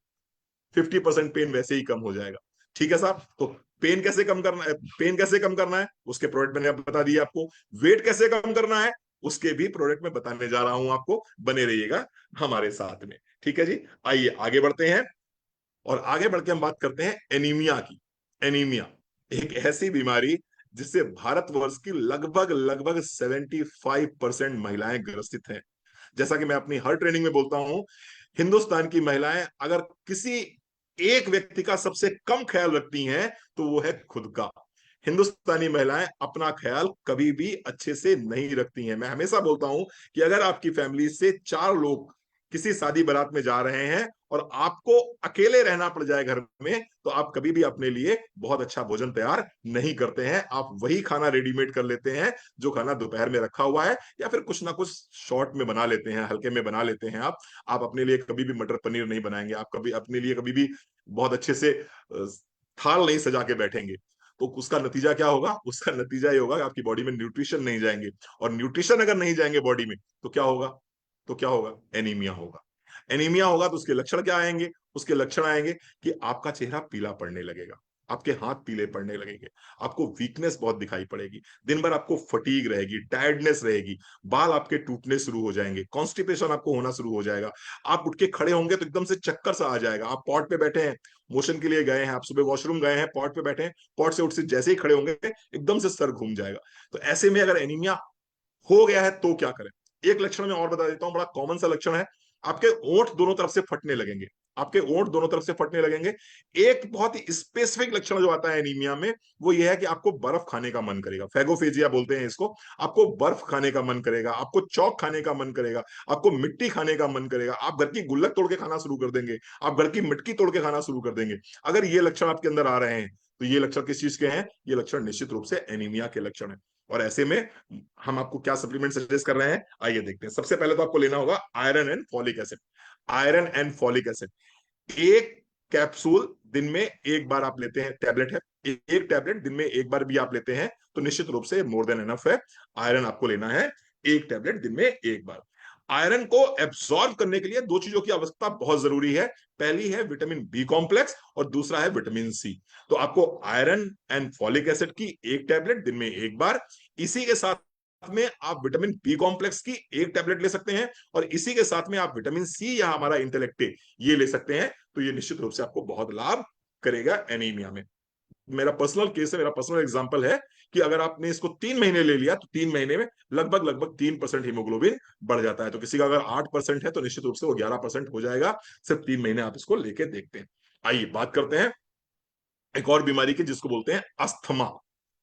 50% पेन वैसे ही कम हो जाएगा। ठीक है साहब, तो पेन कैसे कम करना है, पेन कैसे कम करना है उसके प्रोडक्ट मैंने बता दिए आपको। वेट कैसे कम करना है उसके भी प्रोडक्ट में बताने जा रहा हूं आपको, बने रहिएगा हमारे साथ में। ठीक है जी, आइए आगे बढ़ते हैं, और आगे बढ़ के हम बात करते हैं एनीमिया की। एनीमिया एक ऐसी बीमारी जिससे भारतवर्ष की लगभग लगभग 75% महिलाएं ग्रसित हैं। जैसा कि मैं अपनी हर ट्रेनिंग में बोलता हूं, हिंदुस्तान की महिलाएं अगर किसी एक व्यक्ति का सबसे कम ख्याल रखती हैं तो वो है खुद का। हिंदुस्तानी महिलाएं अपना ख्याल कभी भी अच्छे से नहीं रखती हैं। मैं हमेशा बोलता हूं कि अगर आपकी फैमिली से 4 लोग किसी शादी बारात में जा रहे हैं और आपको अकेले रहना पड़ जाए घर में, तो आप कभी भी अपने लिए बहुत अच्छा भोजन तैयार नहीं करते हैं। आप वही खाना रेडीमेड कर लेते हैं जो खाना दोपहर में रखा हुआ है, या फिर कुछ ना कुछ शॉर्ट में बना लेते हैं, हल्के में बना लेते हैं। आप अपने लिए कभी भी मटर पनीर नहीं बनाएंगे, आप कभी अपने लिए कभी भी बहुत अच्छे से थाल नहीं सजा के बैठेंगे। तो उसका नतीजा क्या होगा, उसका नतीजा ये होगा कि आपकी बॉडी में न्यूट्रिशन नहीं जाएंगे, और न्यूट्रिशन अगर नहीं जाएंगे बॉडी में तो क्या होगा, तो क्या होगा, एनीमिया होगा। एनीमिया होगा तो उसके लक्षण क्या आएंगे, उसके लक्षण आएंगे कि आपका चेहरा पीला पड़ने लगेगा, आपके हाथ पीले पड़ने लगेंगे, आपको वीकनेस बहुत दिखाई पड़ेगी, दिन भर आपको फटीग रहेगी, टायर्डनेस रहेगी, बाल आपके टूटने शुरू हो जाएंगे, कॉन्स्टिपेशन आपको होना शुरू हो जाएगा। आप उठ के खड़े होंगे तो एकदम से चक्कर सा आ जाएगा। आप पॉट पे बैठे हैं, मोशन के लिए गए हैं, आप सुबह वॉशरूम गए हैं, पॉट पे बैठे हैं, पॉट से उठ से जैसे ही खड़े होंगे एकदम से सर घूम जाएगा। तो ऐसे में अगर एनीमिया हो गया है तो क्या करें। एक लक्षण मैं और बता देता हूं, बड़ा कॉमन सा लक्षण है, आपके ओंठ दोनों तरफ से फटने लगेंगे, आपके ओंठ दोनों तरफ से फटने लगेंगे। एक बहुत ही स्पेसिफिक लक्षण जो आता है एनीमिया में, वो ये है कि आपको बर्फ खाने का मन करेगा, फैगोफेजिया बोलते हैं इसको। आपको बर्फ खाने का मन करेगा, आपको चौक खाने का मन करेगा, आपको मिट्टी खाने का मन करेगा, आप घर की गुल्लक तोड़ के खाना शुरू कर देंगे, आप घर की मिट्टी तोड़ के खाना शुरू कर देंगे। अगर ये लक्षण आपके अंदर आ रहे हैं तो ये लक्षण किस चीज के हैं, ये लक्षण निश्चित रूप से एनीमिया के लक्षण है। और ऐसे में हम आपको क्या सप्लीमेंट सजेस्ट कर रहे हैं, आइए देखते हैं। सबसे पहले तो आपको लेना होगा iron and folic acid. Iron and folic acid एक कैप्सूल दिन में एक बार आप लेते हैं, टैबलेट है, एक टैबलेट दिन में एक बार भी आप लेते हैं तो निश्चित रूप से मोर देन एनफ है। आयरन आपको लेना है एक टैबलेट दिन में एक बार। आयरन को एब्सॉर्ब करने के लिए दो चीजों की आवश्यकता बहुत जरूरी है। पहली है विटामिन बी कॉम्प्लेक्स और दूसरा है विटामिन सी। तो आपको आयरन एंड फॉलिक एसिड की एक टैबलेट दिन में एक बार, इसी के साथ में आप विटामिन बी कॉम्प्लेक्स की एक टैबलेट ले सकते हैं, और इसी के साथ में आप विटामिन सी या हमारा इंटेलेक्टे ये ले सकते हैं। तो ये निश्चित रूप से आपको बहुत लाभ करेगा एनीमिया में। मेरा पर्सनल केस है, मेरा पर्सनल एग्जांपल है कि अगर आपने इसको 3 महीने ले लिया तो 3 महीने में लगभग लगभग 3% हीमोग्लोबिन बढ़ जाता है। तो किसी का अगर 8% है तो निश्चित रूप से वो 11% हो जाएगा, सिर्फ 3 महीने आप इसको लेके देखते हैं। आइए बात करते हैं एक और बीमारी की जिसको बोलते हैं अस्थमा।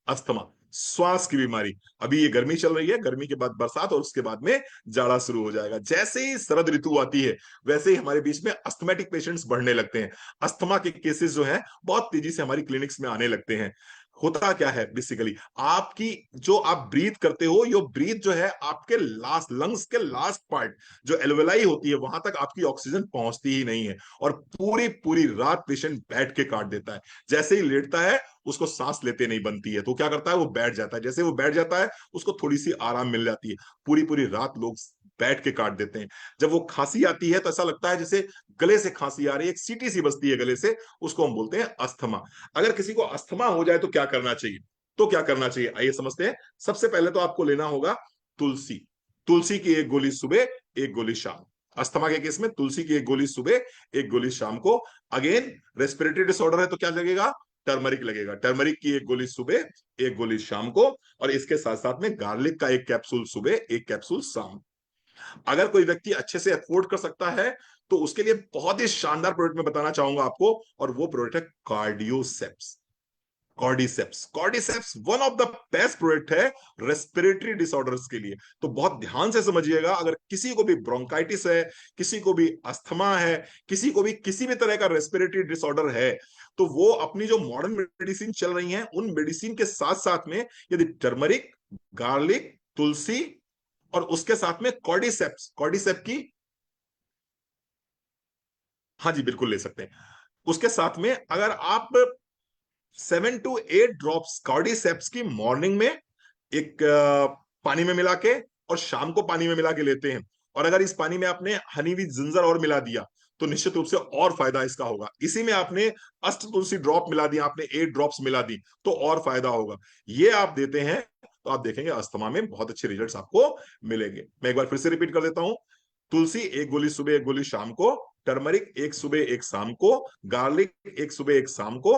अस्थमा श्वास की बीमारी। अभी ये गर्मी चल रही है, गर्मी के बाद बरसात और उसके बाद में जाड़ा शुरू हो जाएगा। जैसे ही शरद ऋतु आती है वैसे ही हमारे बीच में अस्थमेटिक पेशेंट्स बढ़ने लगते हैं। अस्थमा के केसेस जो हैं बहुत तेजी से हमारी क्लिनिक्स में आने लगते हैं। होता क्या है बेसिकली, आपकी जो आप ब्रीथ करते हो, यो ब्रीथ जो है आपके लास्ट लंग्स के लास्ट पार्ट जो एल्वेलाई होती है वहां तक आपकी ऑक्सीजन पहुंचती ही नहीं है, और पूरी पूरी रात पेशेंट बैठ के काट देता है। जैसे ही लेटता है उसको सांस लेते नहीं बनती है, तो क्या करता है वो बैठ जाता है। जैसे वो बैठ जाता है उसको थोड़ी सी आराम मिल जाती है। पूरी पूरी रात लोग बैठ के काट देते हैं। जब वो खांसी आती है तो ऐसा लगता है जैसे गले से खांसी आ रही है, एक सीटी सी बजती है गले से, उसको हम बोलते हैं अस्थमा। अगर किसी को अस्थमा हो जाए तो क्या करना चाहिए, तो क्या करना चाहिए आइए समझते हैं। सबसे पहले तो आपको लेना होगा तुलसी। तुलसी की एक गोली सुबह, एक गोली शाम। अस्थमा के केस में तुलसी की एक गोली सुबह, एक गोली शाम को। अगेन रेस्पिरेटरी डिसऑर्डर है तो क्या लगेगा, टर्मरिक लगेगा। टर्मरिक की एक गोली सुबह, एक गोली शाम को, और इसके साथ साथ में गार्लिक का एक कैप्सूल सुबह, एक कैप्सूल शाम। अगर कोई व्यक्ति अच्छे से अफोर्ड कर सकता है तो उसके लिए बहुत ही शानदार प्रोडक्ट मैं बताना चाहूंगा आपको, और वो प्रोडक्ट है cordyceps. Cordyceps, cordyceps one of the best product है रेस्पिरेटरी डिसऑर्डर्स के लिए। तो बहुत ध्यान से समझिएगा, अगर किसी को भी ब्रोंकाइटिस है, किसी को भी अस्थमा है, किसी को भी किसी भी तरह का रेस्पिरेटरी डिसऑर्डर है, तो वो अपनी जो मॉडर्न मेडिसिन चल रही हैं उन मेडिसिन के साथ साथ में यदि टर्मरिक, गार्लिक, तुलसी और उसके साथ में कॉर्डिसेप्स, कॉर्डिसेप की, हाँ जी बिल्कुल ले सकते हैं, उसके साथ में अगर आप 7 to 8 ड्रॉप्स कार्डिसेप्स की मॉर्निंग में एक पानी में मिला के और शाम को पानी में मिला के लेते हैं, और अगर इस पानी में आपने हनी विद जिंजर और मिला दिया तो निश्चित रूप से और फायदा इसका होगा। इसी में आपने अष्ट तुलसी ड्रॉप मिला दिया, आपने 8 ड्रॉप्स मिला दी तो और फायदा होगा। ये आप देते हैं तो आप देखेंगे अस्थमा में बहुत अच्छे रिजल्ट्स आपको मिलेंगे। मैं एक बार फिर से रिपीट कर देता हूं, तुलसी 1 गोली सुबह 1 गोली शाम को, टर्मरिक 1 सुबह 1 शाम को, गार्लिक 1 सुबह 1 शाम को,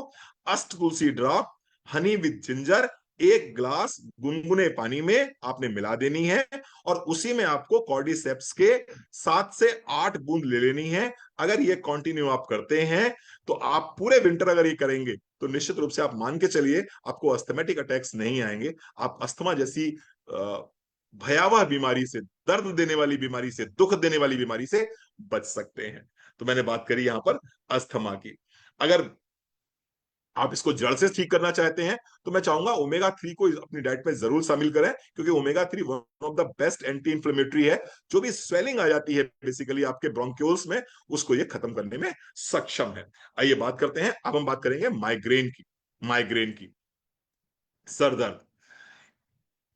Asht Tulsi drop, honey with ginger 1 glass गुनगुने पानी में आपने मिला देनी है, और उसी में आपको कॉर्डिसेप्स के 7 से 8 बूंद ले लेनी है। अगर ये कंटिन्यू आप करते हैं तो आप पूरे विंटर अगर ये करेंगे तो निश्चित रूप से आप मान के चलिए आपको अस्थमेटिक अटैक्स नहीं आएंगे। आप अस्थमा जैसी भयावह बीमारी से, दर्द देने वाली बीमारी से, दुख देने वाली बीमारी से बच सकते हैं। तो मैंने बात करी यहां पर अस्थमा की। अगर आप इसको जड़ से ठीक करना चाहते हैं तो मैं चाहूंगा ओमेगा 3 को अपनी डाइट में जरूर शामिल करें, क्योंकि omega 3 one of the best anti inflammatory है। जो भी स्वेलिंग आ जाती है बेसिकली आपके ब्रोंक्यूल्स में, उसको ये खत्म करने में सक्षम है। आइए बात करते हैं, अब हम बात करेंगे माइग्रेन की। माइग्रेन की, सर दर्द,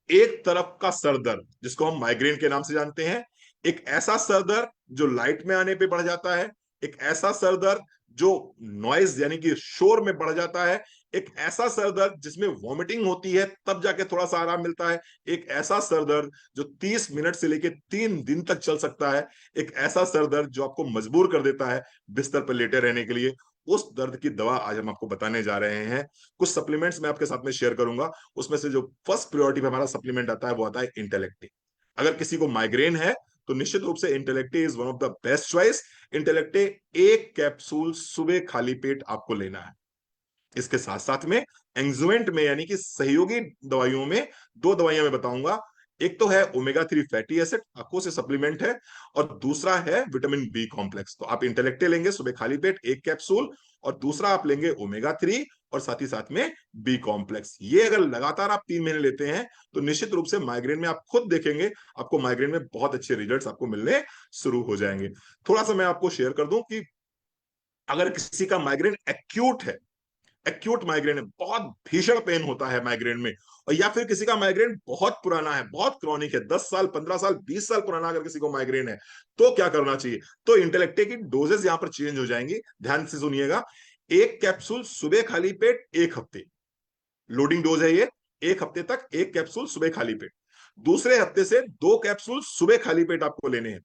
एक तरफ का सर दर्द जिसको हम माइग्रेन के नाम से जानते हैं, एक ऐसा सर दर्द जो लाइट में आने पे बढ़ जाता है, एक ऐसा सर दर्द जो नॉइज यानी कि शोर में बढ़ जाता है, एक ऐसा सर दर्द जिसमें वॉमिटिंग होती है तब जाके थोड़ा सा आराम मिलता है, एक ऐसा सर दर्द जो 30 मिनट से लेकर 3 दिन तक चल सकता है, एक ऐसा सर दर्द जो आपको मजबूर कर देता है बिस्तर पर लेटे रहने के लिए। उस दर्द की दवा आज हम आपको बताने जा रहे हैं। कुछ सप्लीमेंट्स मैं आपके साथ में शेयर करूंगा, उसमें से जो फर्स्ट प्रायोरिटी पे हमारा सप्लीमेंट आता है वो आता है इंटेलेक्टी। अगर किसी को माइग्रेन है तो निश्चित रूप से Intellect is one of the best choice. Intellect 1 capsule सुबह खाली पेट आपको लेना है। इसके साथ साथ में एंजुएंट में यानी कि सहयोगी दवाइयों में 2 दवाइयां मैं बताऊंगा। एक तो है ओमेगा 3 फैटी एसिड, आपको से सप्लीमेंट है, और दूसरा है विटामिन बी कॉम्प्लेक्स। तो आप इंटेलेक्टे लेंगे सुबह खाली पेट 1 कैप्सूल, और दूसरा आप लेंगे ओमेगा 3 और साथ ही साथ में बी कॉम्प्लेक्स। ये अगर लगातार आप 3 महीने लेते हैं तो निश्चित रूप से माइग्रेन में आप खुद देखेंगे आपको माइग्रेन में बहुत अच्छे रिजल्ट्स आपको मिलने शुरू हो जाएंगे। थोड़ा सा मैं आपको शेयर कर दूं कि अगर किसी का माइग्रेन एक्यूट है, एक्यूट माइग्रेन है, बहुत भीषण पेन होता है माइग्रेन में, और या फिर किसी का माइग्रेन बहुत पुराना है, बहुत क्रॉनिक है, 10 साल 15 साल 20 साल पुराना अगर किसी को माइग्रेन है, तो क्या करना चाहिए? तो इंटेलेक्टे की डोजेस यहां पर चेंज हो जाएंगी। ध्यान से सुनिएगा, 1 कैप्सूल सुबह खाली पेट 1 हफ्ते, लोडिंग डोज है ये। 1 हफ्ते तक 1 कैप्सूल सुबह खाली पेट, दूसरे हफ्ते से 2 कैप्सूल सुबह खाली पेट आपको लेने हैं,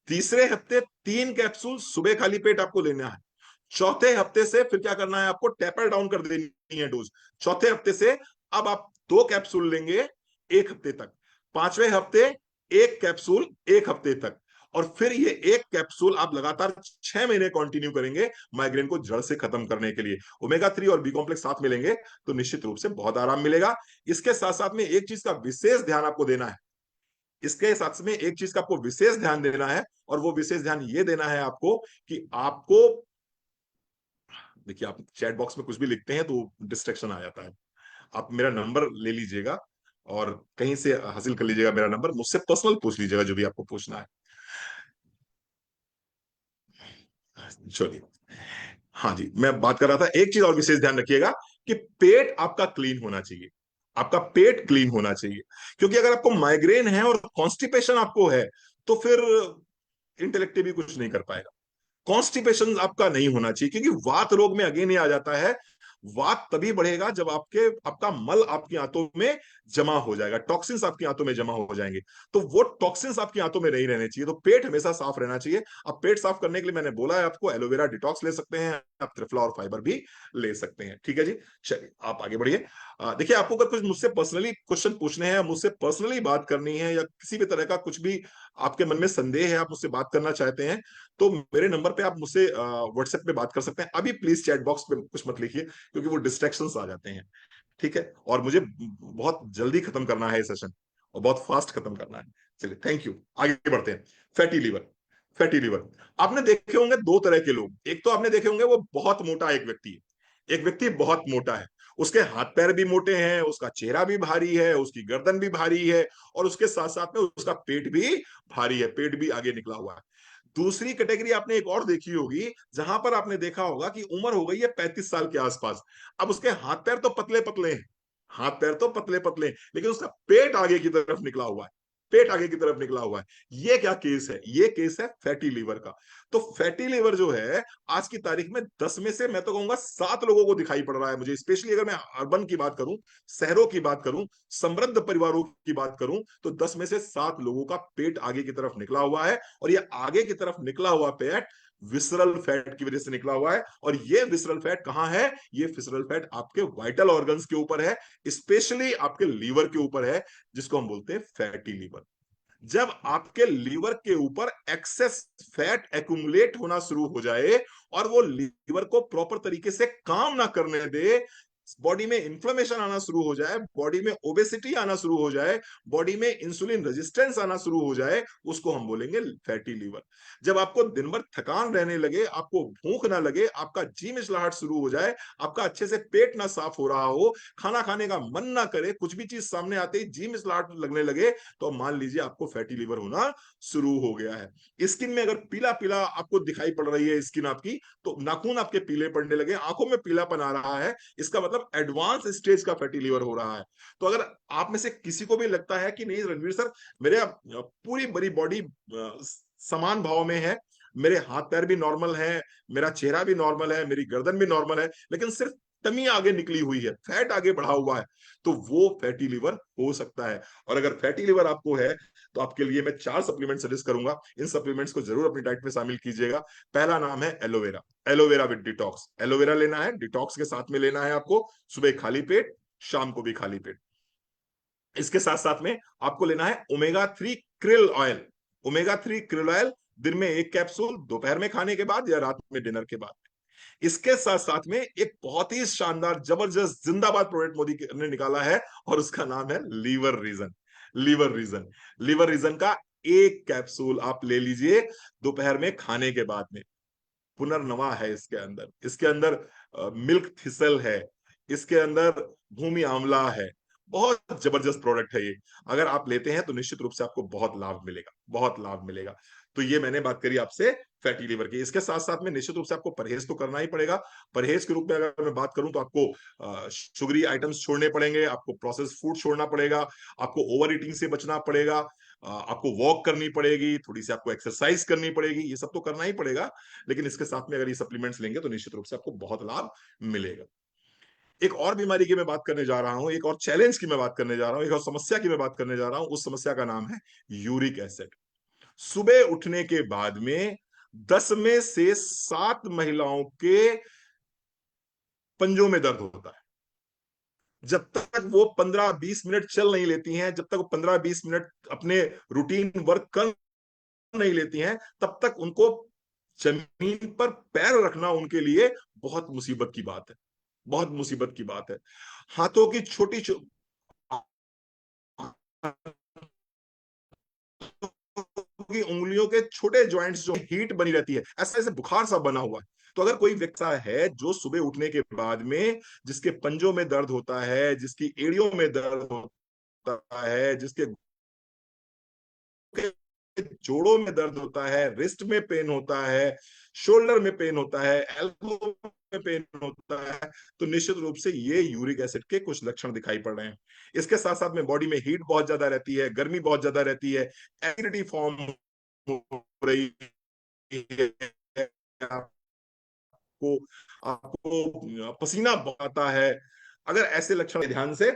तीसरे हफ्ते 3 कैप्सूल सुबह खाली पेट आपको लेना है, चौथे हफ्ते से फिर क्या करना है, आपको टेपर डाउन कर देनी है डोज। चौथे हफ्ते से अब आप 2 कैप्सूल लेंगे 1 हफ्ते तक, पांचवें हफ्ते 1 कैप्सूल 1 हफ्ते तक, और फिर ये 1 कैप्सूल आप लगातार 6 महीने कंटिन्यू करेंगे माइग्रेन को जड़ से खत्म करने के लिए। ओमेगा 3 और बी कॉम्प्लेक्स साथ में लेंगे तो निश्चित रूप से बहुत आराम मिलेगा। इसके साथ साथ में एक चीज का विशेष ध्यान आपको देना है, इसके साथ में एक चीज का आपको विशेष ध्यान देना है, और वो विशेष ध्यान ये देना है आपको कि आपको, देखिए आप चैट बॉक्स में कुछ भी लिखते हैं तो डिस्ट्रैक्शन आ जाता है। आप मेरा नंबर ले लीजिएगा और कहीं से हासिल कर लीजिएगा मेरा नंबर, मुझसे पर्सनल पूछ लीजिएगा जो भी आपको पूछना है। चलिए, हाँ जी, मैं बात कर रहा था, एक चीज और विशेष ध्यान रखिएगा कि पेट आपका क्लीन होना चाहिए, आपका पेट क्लीन होना चाहिए। क्योंकि अगर आपको माइग्रेन है और कॉन्स्टिपेशन आपको है तो फिर इंटेलेक्टिव भी कुछ नहीं कर पाएगा। कॉन्स्टिपेशन आपका नहीं होना चाहिए, क्योंकि वात रोग में अगेन ये आ जाता है, वात तभी बढ़ेगा जब आपका मल आपकी आंतों में जमा हो जाएगा, टॉक्सिन्स आपकी आंतों में जमा हो जाएंगे, तो वो टॉक्सिन्स आपकी आंतों में नहीं रहने चाहिए। तो पेट हमेशा साफ रहना चाहिए। अब पेट साफ करने के लिए मैंने बोला है आपको एलोवेरा डिटॉक्स ले सकते हैं, आप त्रिफला और फाइबर भी ले सकते हैं। ठीक है जी, चलिए आप आगे बढ़िए। देखिए, आपको अगर कुछ मुझसे पर्सनली क्वेश्चन पूछने हैं, मुझसे पर्सनली बात करनी है, या किसी भी तरह का कुछ भी आपके मन में संदेह है, आप मुझसे बात करना चाहते हैं, तो मेरे नंबर पे आप मुझसे व्हाट्सएप पे बात कर सकते हैं। अभी प्लीज चैट बॉक्स पे कुछ मत लिखिए, क्योंकि वो डिस्ट्रैक्शंस आ जाते हैं। ठीक है, और मुझे बहुत जल्दी खत्म करना है ये सेशन, और बहुत फास्ट खत्म करना है। चलिए, थैंक यू, आगे बढ़ते हैं। Fatty liver. फैटी लीवर, आपने देखे होंगे दो तरह के लोग। एक तो आपने देखे होंगे वो बहुत मोटा एक व्यक्ति है, एक व्यक्ति बहुत मोटा है, उसके हाथ पैर भी मोटे हैं, उसका चेहरा भी भारी है, उसकी गर्दन भी भारी है, और उसके साथ साथ में उसका पेट भी भारी है, पेट भी आगे निकला हुआ है। दूसरी कैटेगरी आपने एक और देखी होगी, जहां पर आपने देखा होगा कि उम्र हो गई है 35 साल के आसपास, अब उसके हाथ पैर तो पतले पतले हैं, हाथ पैर तो पतले पतले हैं, लेकिन उसका पेट आगे की तरफ निकला हुआ है, पेट आगे की तरफ निकला हुआ है। ये क्या केस है? ये केस है फैटी लीवर का। तो फैटी लीवर जो है, आज की तारीख में 10 में से मैं तो कहूंगा 7 लोगों को दिखाई पड़ रहा है मुझे, स्पेशली अगर मैं अर्बन की बात करूं, शहरों की बात करूं, समृद्ध परिवारों की बात करूं, तो 10 में से 7 लोगों का पेट आगे की तरफ निकला हुआ है। और ये आगे की तरफ निकला हुआ पेट विसरल फैट की वजह से निकला हुआ है। और ये विसरल फैट कहां है? ये विसरल फैट आपके वाइटल ऑर्गन्स के ऊपर है, स्पेशली आपके लीवर के ऊपर है, जिसको हम बोलते हैं फैटी लीवर। जब आपके लीवर के ऊपर एक्सेस फैट एक्यूमुलेट होना शुरू हो जाए, और वो लीवर को प्रॉपर तरीके से काम ना करने दे, बॉडी में इंफ्लेमेशन आना शुरू हो जाए, बॉडी में ओबेसिटी आना शुरू हो जाए, बॉडी में इंसुलिन रेजिस्टेंस आना शुरू हो जाए, उसको हम बोलेंगे फैटी लीवर। जब आपको दिन भर थकान रहने लगे, आपको भूख ना लगे, आपका जी मिचलाहट शुरू हो जाए, आपका अच्छे से पेट ना साफ हो रहा हो, खाना खाने का मन ना करे, कुछ भी चीज सामने आते ही जी मिचलाहट लगने लगे, तो मान लीजिए आपको फैटी लीवर होना शुरू हो गया है। स्किन में अगर पीला पीला आपको दिखाई पड़ रही है स्किन आपकी, तो नाखून आपके पीले पड़ने लगे, आंखों में पीलापन आ रहा है, इसका मतलब एडवांस स्टेज का फैटी लीवर हो रहा है। तो अगर आप में से किसी को भी लगता है कि नहीं रणवीर सर, मेरे पूरी बड़ी बॉडी समान भाव में है, मेरे हाथ पैर भी नॉर्मल है, मेरा चेहरा भी नॉर्मल है, मेरी गर्दन भी नॉर्मल है, लेकिन सिर्फ टमी आगे निकली हुई है, फैट आगे बढ़ा हुआ है, तो वो फैटी लीवर हो सकता है। और अगर फैटी लीवर आपको है, तो आपके लिए मैं 4 सप्लीमेंट सजेस्ट करूंगा। इन सप्लीमेंट्स को जरूर अपनी डाइट में शामिल कीजिएगा। पहला नाम है aloe vera. Aloe vera with detox. Aloe vera लेना है, डिटॉक्स के साथ में लेना है आपको, सुबह खाली पेट, शाम को भी खाली पेट। इसके साथ साथ में आपको लेना है omega 3 krill oil. Omega 3 krill oil दिन में 1 कैप्सूल, दोपहर में खाने के बाद या रात में डिनर के बाद। इसके साथ साथ में एक बहुत ही शानदार जबरदस्त जिंदाबाद प्रोडक्ट मोदी ने निकाला है, और उसका नाम है liver region. Liver region. Liver region का 1 कैप्सूल आप ले लीजिए दोपहर में खाने के बाद में। पुनर्नवा है इसके अंदर, इसके अंदर मिल्क थिसल है, इसके अंदर भूमि आंवला है। बहुत जबरदस्त प्रोडक्ट है ये। अगर आप लेते हैं तो निश्चित रूप से आपको बहुत लाभ मिलेगा, बहुत लाभ मिलेगा। तो ये मैंने बात करी आपसे फैटी लीवर की। इसके साथ साथ में निश्चित रूप से आपको परहेज तो करना ही पड़ेगा। परहेज के रूप में अगर मैं बात करूं, तो आपको शुगरी आइटम्स छोड़ने पड़ेंगे, आपको प्रोसेस फूड छोड़ना पड़ेगा, आपको ओवर ईटिंग से बचना पड़ेगा, आपको वॉक करनी पड़ेगी, थोड़ी सी आपको एक्सरसाइज करनी पड़ेगी, ये सब तो करना ही पड़ेगा। लेकिन इसके साथ में अगर ये सप्लीमेंट्स लेंगे तो निश्चित रूप से आपको बहुत लाभ मिलेगा। एक और बीमारी की मैं बात करने जा रहा हूं, एक और चैलेंज की मैं बात करने जा रहा हूं, एक और समस्या की मैं बात करने जा रहा हूं। उस समस्या का नाम है यूरिक एसिड। सुबह उठने के बाद में 10 में से 7 महिलाओं के पंजों में दर्द होता है। जब तक वो 15-20 मिनट चल नहीं लेती हैं, जब तक वो 15-20 मिनट अपने रूटीन वर्क कर नहीं लेती हैं, तब तक उनको जमीन पर पैर रखना उनके लिए बहुत मुसीबत की बात है, बहुत मुसीबत की बात है। हाथों की छोटी की उंगलियों के छोटे जॉइंट्स जो हीट बनी रहती है, ऐसा ऐसे बुखार सा बना हुआ है। तो अगर कोई व्यक्ति है जो सुबह उठने के बाद में जिसके पंजों में दर्द होता है, जिसकी एड़ियों में दर्द होता है, जिसके जोड़ों में दर्द होता है, रिस्ट में पेन होता है, शोल्डर में पेन होता है, एल्बो में पेन होता है, तो निश्चित रूप से ये यूरिक एसिड के कुछ लक्षण दिखाई पड़ रहे हैं। इसके साथ साथ में बॉडी में हीट बहुत ज्यादा रहती है, गर्मी बहुत ज्यादा रहती है, एसिडिटी फॉर्म हो रही है, आपको आपको पसीना आता है। अगर ऐसे लक्षण ध्यान से,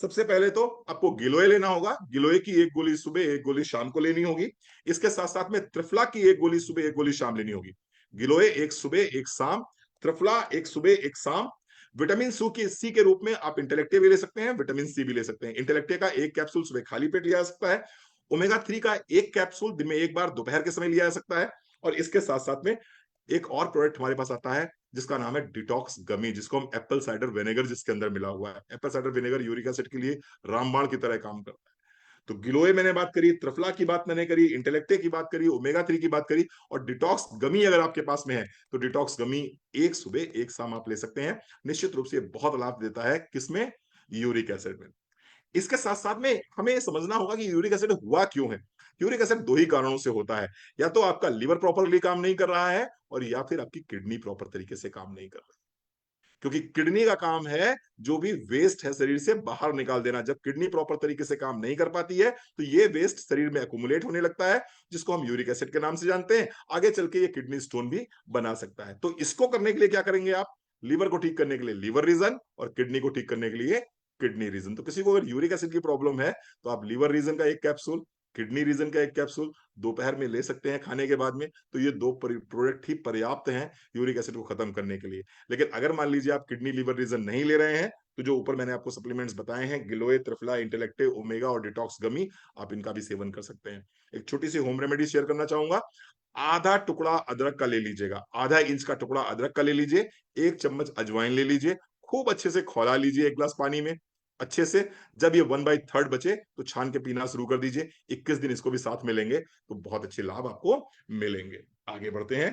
सबसे पहले तो आपको गिलोय लेना होगा। गिलोय की 1 गोली सुबह, 1 गोली शाम को लेनी होगी। इसके साथ साथ में त्रिफला की 1 गोली सुबह, 1 गोली शाम लेनी होगी। गिलोय एक सुबह एक शाम, त्रिफला एक सुबह एक शाम। विटामिन सी के रूप में आप इंटेलेक्टिव भी ले सकते हैं, विटामिन सी भी ले सकते हैं। इंटेलेक्टिव का 1 कैप्सूल सुबह खाली पेट लिया जा सकता है, ओमेगा 3 का एक कैप्सूल दिन में एक बार दोपहर के समय लिया जा सकता है। और इसके साथ साथ में एक और प्रोडक्ट हमारे पास आता है जिसका नाम है डिटॉक्स गमी, जिसको हम एप्पल साइडर विनेगर जिसके अंदर मिला हुआ है। Apple cider vinegar uric acid के लिए रामबाण की तरह काम करता है। तो गिलोय मैंने बात करी, त्रिफला की बात मैंने करी, इंटेलेक्टे की बात करी, ओमेगा 3 की बात करी, और डिटॉक्स गमी अगर आपके पास में है तो डिटॉक्स गमी एक सुबह एक शाम आप ले सकते हैं। निश्चित रूप से बहुत लाभ देता है किसमें, यूरिक एसिड में। इसके साथ साथ में हमें ये समझना होगा कि यूरिक एसिड हुआ क्यों है। यूरिक एसिड दो ही कारणों से होता है, या तो आपका लिवर प्रॉपरली काम नहीं कर रहा है, और या फिर आपकी किडनी प्रॉपर तरीके से काम नहीं कर रही। क्योंकि किडनी का काम है जो भी वेस्ट है शरीर से बाहर निकाल देना। जब किडनी प्रॉपर तरीके से काम नहीं कर पाती है तो ये वेस्ट शरीर में अकुमुलेट होने लगता है, जिसको हम यूरिक एसिड के नाम से जानते हैं। आगे चल के ये किडनी स्टोन भी बना सकता है। तो इसको करने के लिए क्या करेंगे आप, लीवर को ठीक करने के लिए लीवर रीजन, और किडनी को ठीक करने के लिए किडनी रीजन। तो किसी को अगर यूरिक एसिड की प्रॉब्लम है तो आप लीवर रीजन का एक कैप्सूल, किडनी रीजन का एक कैप्सूल दोपहर में ले सकते हैं खाने के बाद में। तो ये दो प्रोडक्ट ही पर्याप्त हैं यूरिक एसिड को खत्म करने के लिए। लेकिन अगर मान लीजिए आप किडनी लीवर रीजन नहीं ले रहे हैं तो जो ऊपर मैंने आपको सप्लीमेंट्स बताए हैं, गिलोय, त्रिफला, इंटेलेक्टे, ओमेगा और डिटॉक्स गमी, आप इनका भी सेवन कर सकते हैं। एक छोटी सी होम रेमेडी शेयर करना चाहूंगा। आधा टुकड़ा अदरक का ले लीजिएगा, आधा इंच का टुकड़ा अदरक का ले लीजिए, एक चम्मच अजवाइन ले लीजिए, खूब अच्छे से खौला लीजिए एक गिलास पानी में अच्छे से। जब ये 1/3 बचे तो छान के पीना शुरू कर दीजिए। 21 दिन इसको भी साथ में लेंगे तो बहुत अच्छे लाभ आपको मिलेंगे। आगे बढ़ते हैं।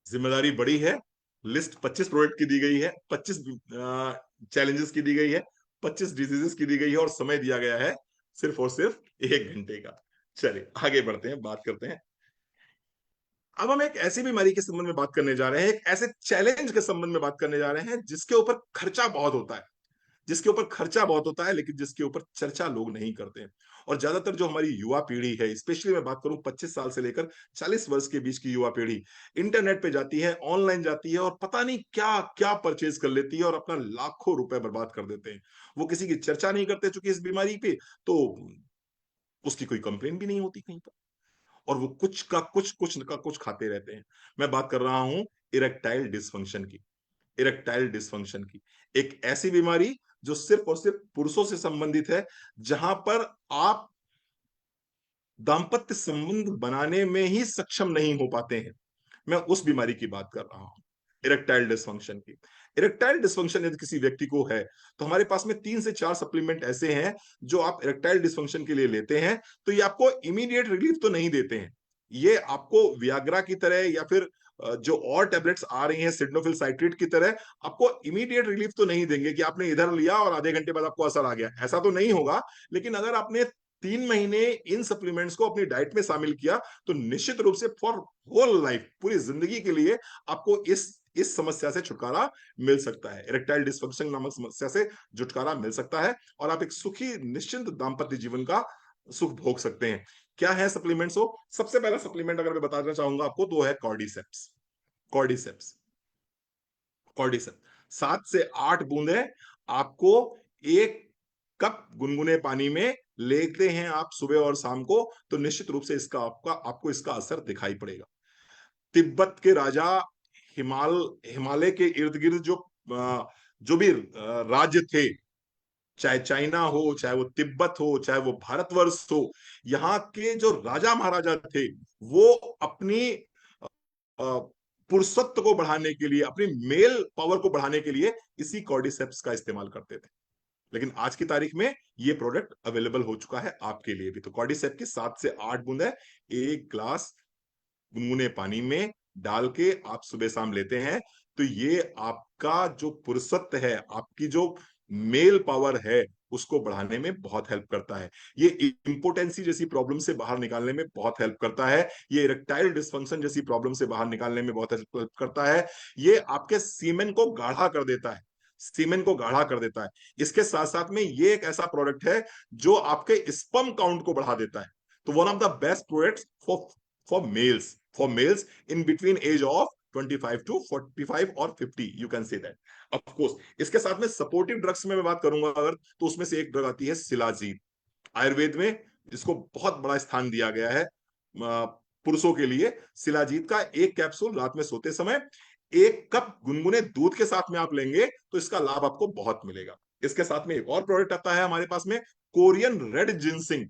जिम्मेदारी बड़ी है। लिस्ट 25 प्रोडक्ट की दी गई है, 25 चैलेंजेस की दी गई है, 25 डिजीजेस की दी गई है, और समय दिया गया है सिर्फ और सिर्फ 1 घंटे का। चलिए आगे बढ़ते हैं, बात करते हैं। अब हम एक ऐसी बीमारी के संबंध में बात करने जा रहे हैं, एक ऐसे चैलेंज के संबंध में बात करने जा रहे हैं जिसके ऊपर खर्चा बहुत होता है, जिसके ऊपर खर्चा बहुत होता है, लेकिन जिसके ऊपर चर्चा लोग नहीं करते हैं। और ज्यादातर जो हमारी युवा पीढ़ी है, स्पेशली मैं बात करूं 25 साल से लेकर 40 वर्ष के बीच की युवा पीढ़ी, इंटरनेट पे जाती है, ऑनलाइन जाती है, और पता नहीं क्या क्या परचेज कर लेती है और अपना लाखों रुपए बर्बाद कर देते हैं। वो किसी की चर्चा नहीं करते चूंकि इस बीमारी पे, तो उसकी कोई कंप्लेन भी नहीं होती कहीं पर, और वो कुछ का कुछ कुछ का कुछ खाते रहते हैं। मैं बात कर रहा हूं इरेक्टाइल डिसफंक्शन की। इरेक्टाइल डिसफंक्शन की एक ऐसी बीमारी जो सिर्फ और सिर्फ पुरुषों से संबंधित है, जहां पर आप दाम्पत्य संबंध बनाने में ही सक्षम नहीं हो पाते हैं। मैं उस बीमारी की बात कर रहा हूं, इरेक्टाइल डिसफंक्शन की। इरेक्टाइल डिसफंक्शन यदि किसी व्यक्ति को है तो हमारे पास में 3 से 4 सप्लीमेंट ऐसे हैं जो आप इरेक्टाइल डिसफंक्शन के लिए लेते हैं तो ये आपको इमीडिएट रिलीफ तो नहीं देते हैं। ये आपको वियाग्रा की तरह या फिर जो और टेबलेट्स आ रही हैं सिडनोफिल साइट्रेट की तरह आपको इमीडिएट रिलीफ तो नहीं देंगे कि आपने इधर लिया और आधे घंटे बाद आपको असर आ गया, ऐसा तो नहीं होगा। लेकिन अगर आपने 3 महीने इन सप्लीमेंट्स को अपनी डाइट में शामिल किया तो निश्चित रूप से फॉर होल लाइफ, पूरी जिंदगी के लिए आपको इस समस्या से छुटकारा मिल सकता है। इरेक्टाइल डिसफंक्शन नामक समस्या से छुटकारा मिल सकता है और आप एक सुखी निश्चिंत दाम्पत्य जीवन का सुख भोग सकते हैं। क्या है सप्लीमेंट्स? हो सबसे पहला सप्लीमेंट अगर मैं बताना चाहूंगा आपको तो है कॉर्डिसेप्स। कॉर्डिसेप्स, कॉर्डिसेप्स 7 से 8 बूंदे आपको 1 कप गुनगुने पानी में लेते हैं आप सुबह और शाम को, तो निश्चित रूप से इसका आपको इसका असर दिखाई पड़ेगा। तिब्बत के राजा हिमालय के इर्द गिर्द जो भी राज्य थे, चाहे चाइना हो, चाहे वो तिब्बत हो, चाहे वो भारतवर्ष हो, यहाँ के जो राजा महाराजा थे वो अपनी पुरुषत्व को बढ़ाने के लिए, अपनी मेल पावर को बढ़ाने के लिए इसी कॉर्डिसेप्स का इस्तेमाल करते थे। लेकिन आज की तारीख में ये प्रोडक्ट अवेलेबल हो चुका है आपके लिए भी। तो कॉर्डिसेप की 7 से 8 बूंदे 1 गिलास गुनगुने पानी में डाल के आप सुबह शाम लेते हैं तो ये आपका जो पुरुषत्व है, आपकी जो मेल पावर है, उसको बढ़ाने में बहुत हेल्प करता है। ये इंपोटेंसी जैसी प्रॉब्लम से बाहर निकालने में बहुत हेल्प करता है। ये इरेक्टाइल डिसफंक्शन जैसी प्रॉब्लम से बाहर निकालने में बहुत हेल्प करता है। ये आपके सीमेन को गाढ़ा कर देता है, सीमेन को गाढ़ा कर देता है। इसके साथ साथ में ये एक ऐसा प्रोडक्ट है जो आपके स्पर्म काउंट को बढ़ा देता है। तो one of the best products for mails in between age of 25 to 45 और 50, you can say that of course। इसके साथ में सपोर्टिव ड्रग्स में मैं बात करूंगा अगर, तो उसमें से एक ड्रग आती है शिलाजीत। आयुर्वेद में इसको बहुत बड़ा स्थान दिया गया है। पुरुषों के लिए शिलाजीत का 1 कैप्सूल रात में सोते समय 1 कप गुनगुने दूध के साथ में आप लेंगे तो इसका लाभ आपको बहुत मिलेगा। इसके साथ में एक और प्रोडक्ट आता है हमारे पास में, Korean red ginseng.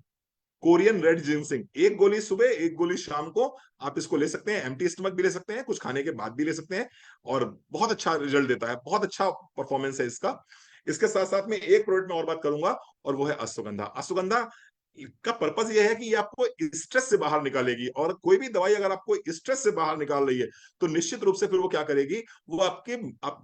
Korean red ginseng, एक गोली सुबह एक गोली शाम को आप इसको ले सकते हैं, एम्प्टी स्टमक भी ले सकते हैं, कुछ खाने के बाद भी ले सकते हैं, और बहुत अच्छा रिजल्ट देता है, बहुत अच्छा परफॉर्मेंस है इसका। इसके साथ साथ में एक प्रोडक्ट में और बात करूंगा, और वो है अश्वगंधा। अश्वगंधा का पर्पस ये है कि ये आपको स्ट्रेस से बाहर निकालेगी, और कोई भी दवाई अगर आपको स्ट्रेस से बाहर निकाल रही है तो निश्चित रूप से फिर वो क्या करेगी, वो आपके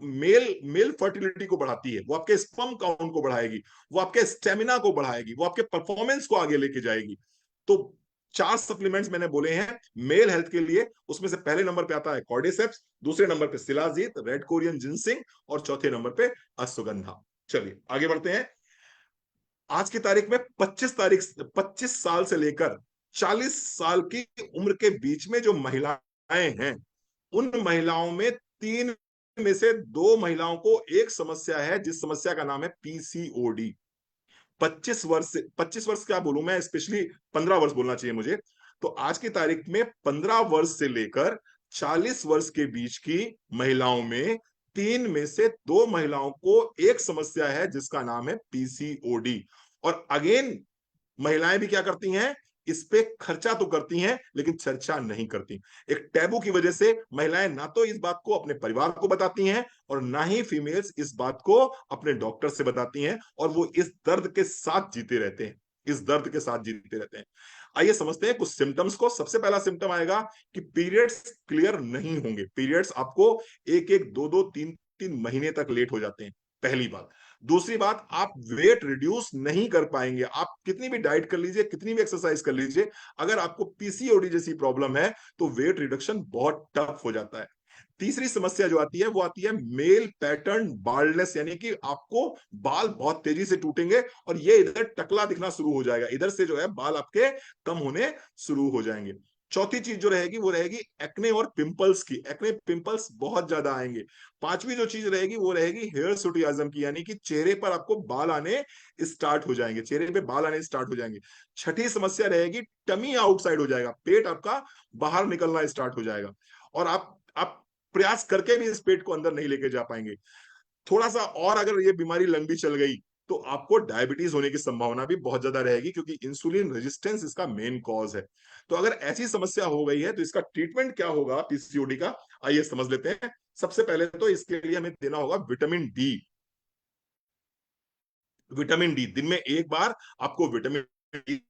मेल मेल फर्टिलिटी को बढ़ाती है, वो आपके स्पर्म काउंट को बढ़ाएगी, वो आपके स्टेमिना को बढ़ाएगी, वो आपके परफॉर्मेंस को आगे लेके जाएगी। तो 4 सप्लीमेंट्स मैंने बोले हैं मेल हेल्थ के लिए, उसमें से पहले नंबर पे आता है कॉर्डिसेप्स, दूसरे नंबर पे शिलाजीत, रेड कोरियन जिनसिंग, और चौथे नंबर पे अश्वगंधा। चलिए आगे बढ़ते हैं। आज की तारीख में 25 साल से लेकर 40 साल की उम्र के बीच में जो महिलाएं हैं, उन महिलाओं में 3 में से 2 महिलाओं को एक समस्या है, जिस समस्या का नाम है पीसीओडी। 25 वर्ष क्या बोलूं मैं, स्पेशली 15 वर्ष बोलना चाहिए मुझे। तो आज की तारीख में 15 वर्ष से लेकर 40 वर्ष के बीच की महिलाओं में 3 में से 2 महिलाओं को एक समस्या है, जिसका नाम है पीसीओडी। और अगेन, महिलाएं भी क्या करती हैं, इस पे खर्चा तो करती हैं लेकिन चर्चा नहीं करती। एक टैबू की वजह से महिलाएं ना तो इस बात को अपने परिवार को बताती हैं, और ना ही फीमेल्स इस बात को अपने डॉक्टर से बताती हैं, और वो इस दर्द के साथ जीते रहते हैं, इस दर्द के साथ जीते रहते हैं। आइए समझते हैं कुछ सिम्टम्स को। सबसे पहला सिम्टम आएगा कि पीरियड्स क्लियर नहीं होंगे। पीरियड्स आपको एक एक दो दो तीन तीन महीने तक लेट हो जाते हैं, पहली बात। दूसरी बात, आप वेट रिड्यूस नहीं कर पाएंगे, आप कितनी भी डाइट कर लीजिए, कितनी भी एक्सरसाइज कर लीजिए, अगर आपको पीसीओडी जैसी प्रॉब्लम है तो वेट रिडक्शन बहुत टफ हो जाता है। तीसरी समस्या जो आती है वो आती है मेल पैटर्न बाल्डनेस, यानी कि आपको बाल बहुत तेजी से टूटेंगे, और ये इधर टकला दिखना शुरू हो जाएगा, इधर से जो है बाल आपके कम होने शुरू हो जाएंगे। चौथी चीज जो रहेगी वो रहेगी एक्ने और पिंपल्स की, एक्ने पिंपल्स बहुत ज्यादा आएंगे। पांचवी जो चीज रहेगी वो रहेगी हेयर सुटियाज्म की, यानी कि चेहरे पर आपको बाल आने स्टार्ट हो जाएंगे, चेहरे पे बाल आने स्टार्ट हो जाएंगे। छठी समस्या रहेगी टमी आउटसाइड हो जाएगा, पेट आपका बाहर निकलना स्टार्ट हो जाएगा, और आप प्रयास करके भी इस पेट को अंदर नहीं लेके जा पाएंगे। थोड़ा सा और अगर ये बीमारी लंबी चल गई तो आपको डायबिटीज होने की संभावना भी बहुत ज्यादा रहेगी, क्योंकि इंसुलिन रेजिस्टेंस इसका मेन कॉज है। तो अगर ऐसी समस्या हो गई है तो इसका ट्रीटमेंट क्या होगा पीसीओडी का, आइए समझ लेते हैं। सबसे पहले तो इसके लिए हमें देना होगा विटामिन डी। विटामिन डी दिन में एक बार आपको विटामिन डी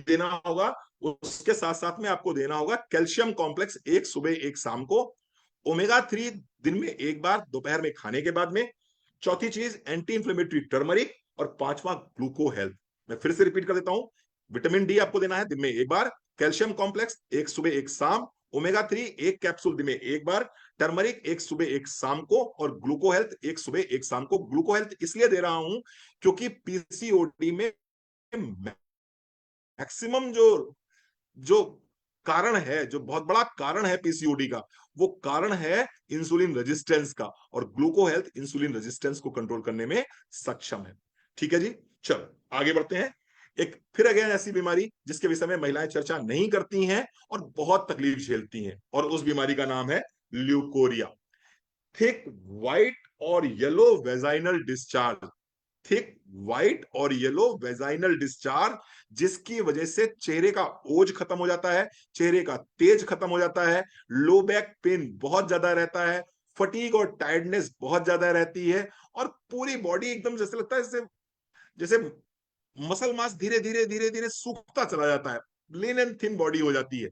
देना होगा। उसके साथ साथ में आपको देना होगा कैल्शियम कॉम्प्लेक्स, एक सुबह एक शाम को। ओमेगा 3 दिन में एक बार दोपहर में खाने के बाद में। चौथी चीज एंटी इंफ्लेमेटरी टर्मरिक, और पांचवा ग्लूको हेल्थ। मैं फिर से रिपीट कर देता हूं, विटामिन डी आपको देना है दिन में एक बार, कैल्शियम कॉम्प्लेक्स एक सुबह एक शाम, ओमेगा 3 एक कैप्सूल दिन में एक बार, टर्मरिक एक सुबह एक शाम को, और ग्लूको हेल्थ एक सुबह एक शाम को। ग्लूको हेल्थ इसलिए दे रहा हूं क्योंकि पीसीओडी में मैक्सिमम जो जो कारण है, जो बहुत बड़ा कारण है पीसीओडी का, वो कारण है इंसुलिन रेजिस्टेंस का, और ग्लूको हेल्थ इंसुलिन रेजिस्टेंस को कंट्रोल करने में सक्षम है। ठीक है जी, चलो आगे बढ़ते हैं। एक फिर अगेन ऐसी बीमारी जिसके विषय में महिलाएं चर्चा नहीं करती हैं और बहुत तकलीफ झेलती हैं, और उस बीमारी का नाम है ल्यूकोरिया। थिक व्हाइट और yellow vaginal discharge, thick white और येलो वेजाइनल डिस्चार्ज, जिसकी वजह से चेहरे का ओज खत्म हो जाता है, चेहरे का तेज खत्म हो जाता है, लो बैक पेन बहुत ज्यादा रहता है, फटीग और टायर्डनेस बहुत ज्यादा रहती है, और पूरी बॉडी एकदम जैसे लगता है जैसे जैसे मसल मास धीरे धीरे धीरे धीरे सूखता चला जाता है, लीन एंड थिन बॉडी हो जाती है।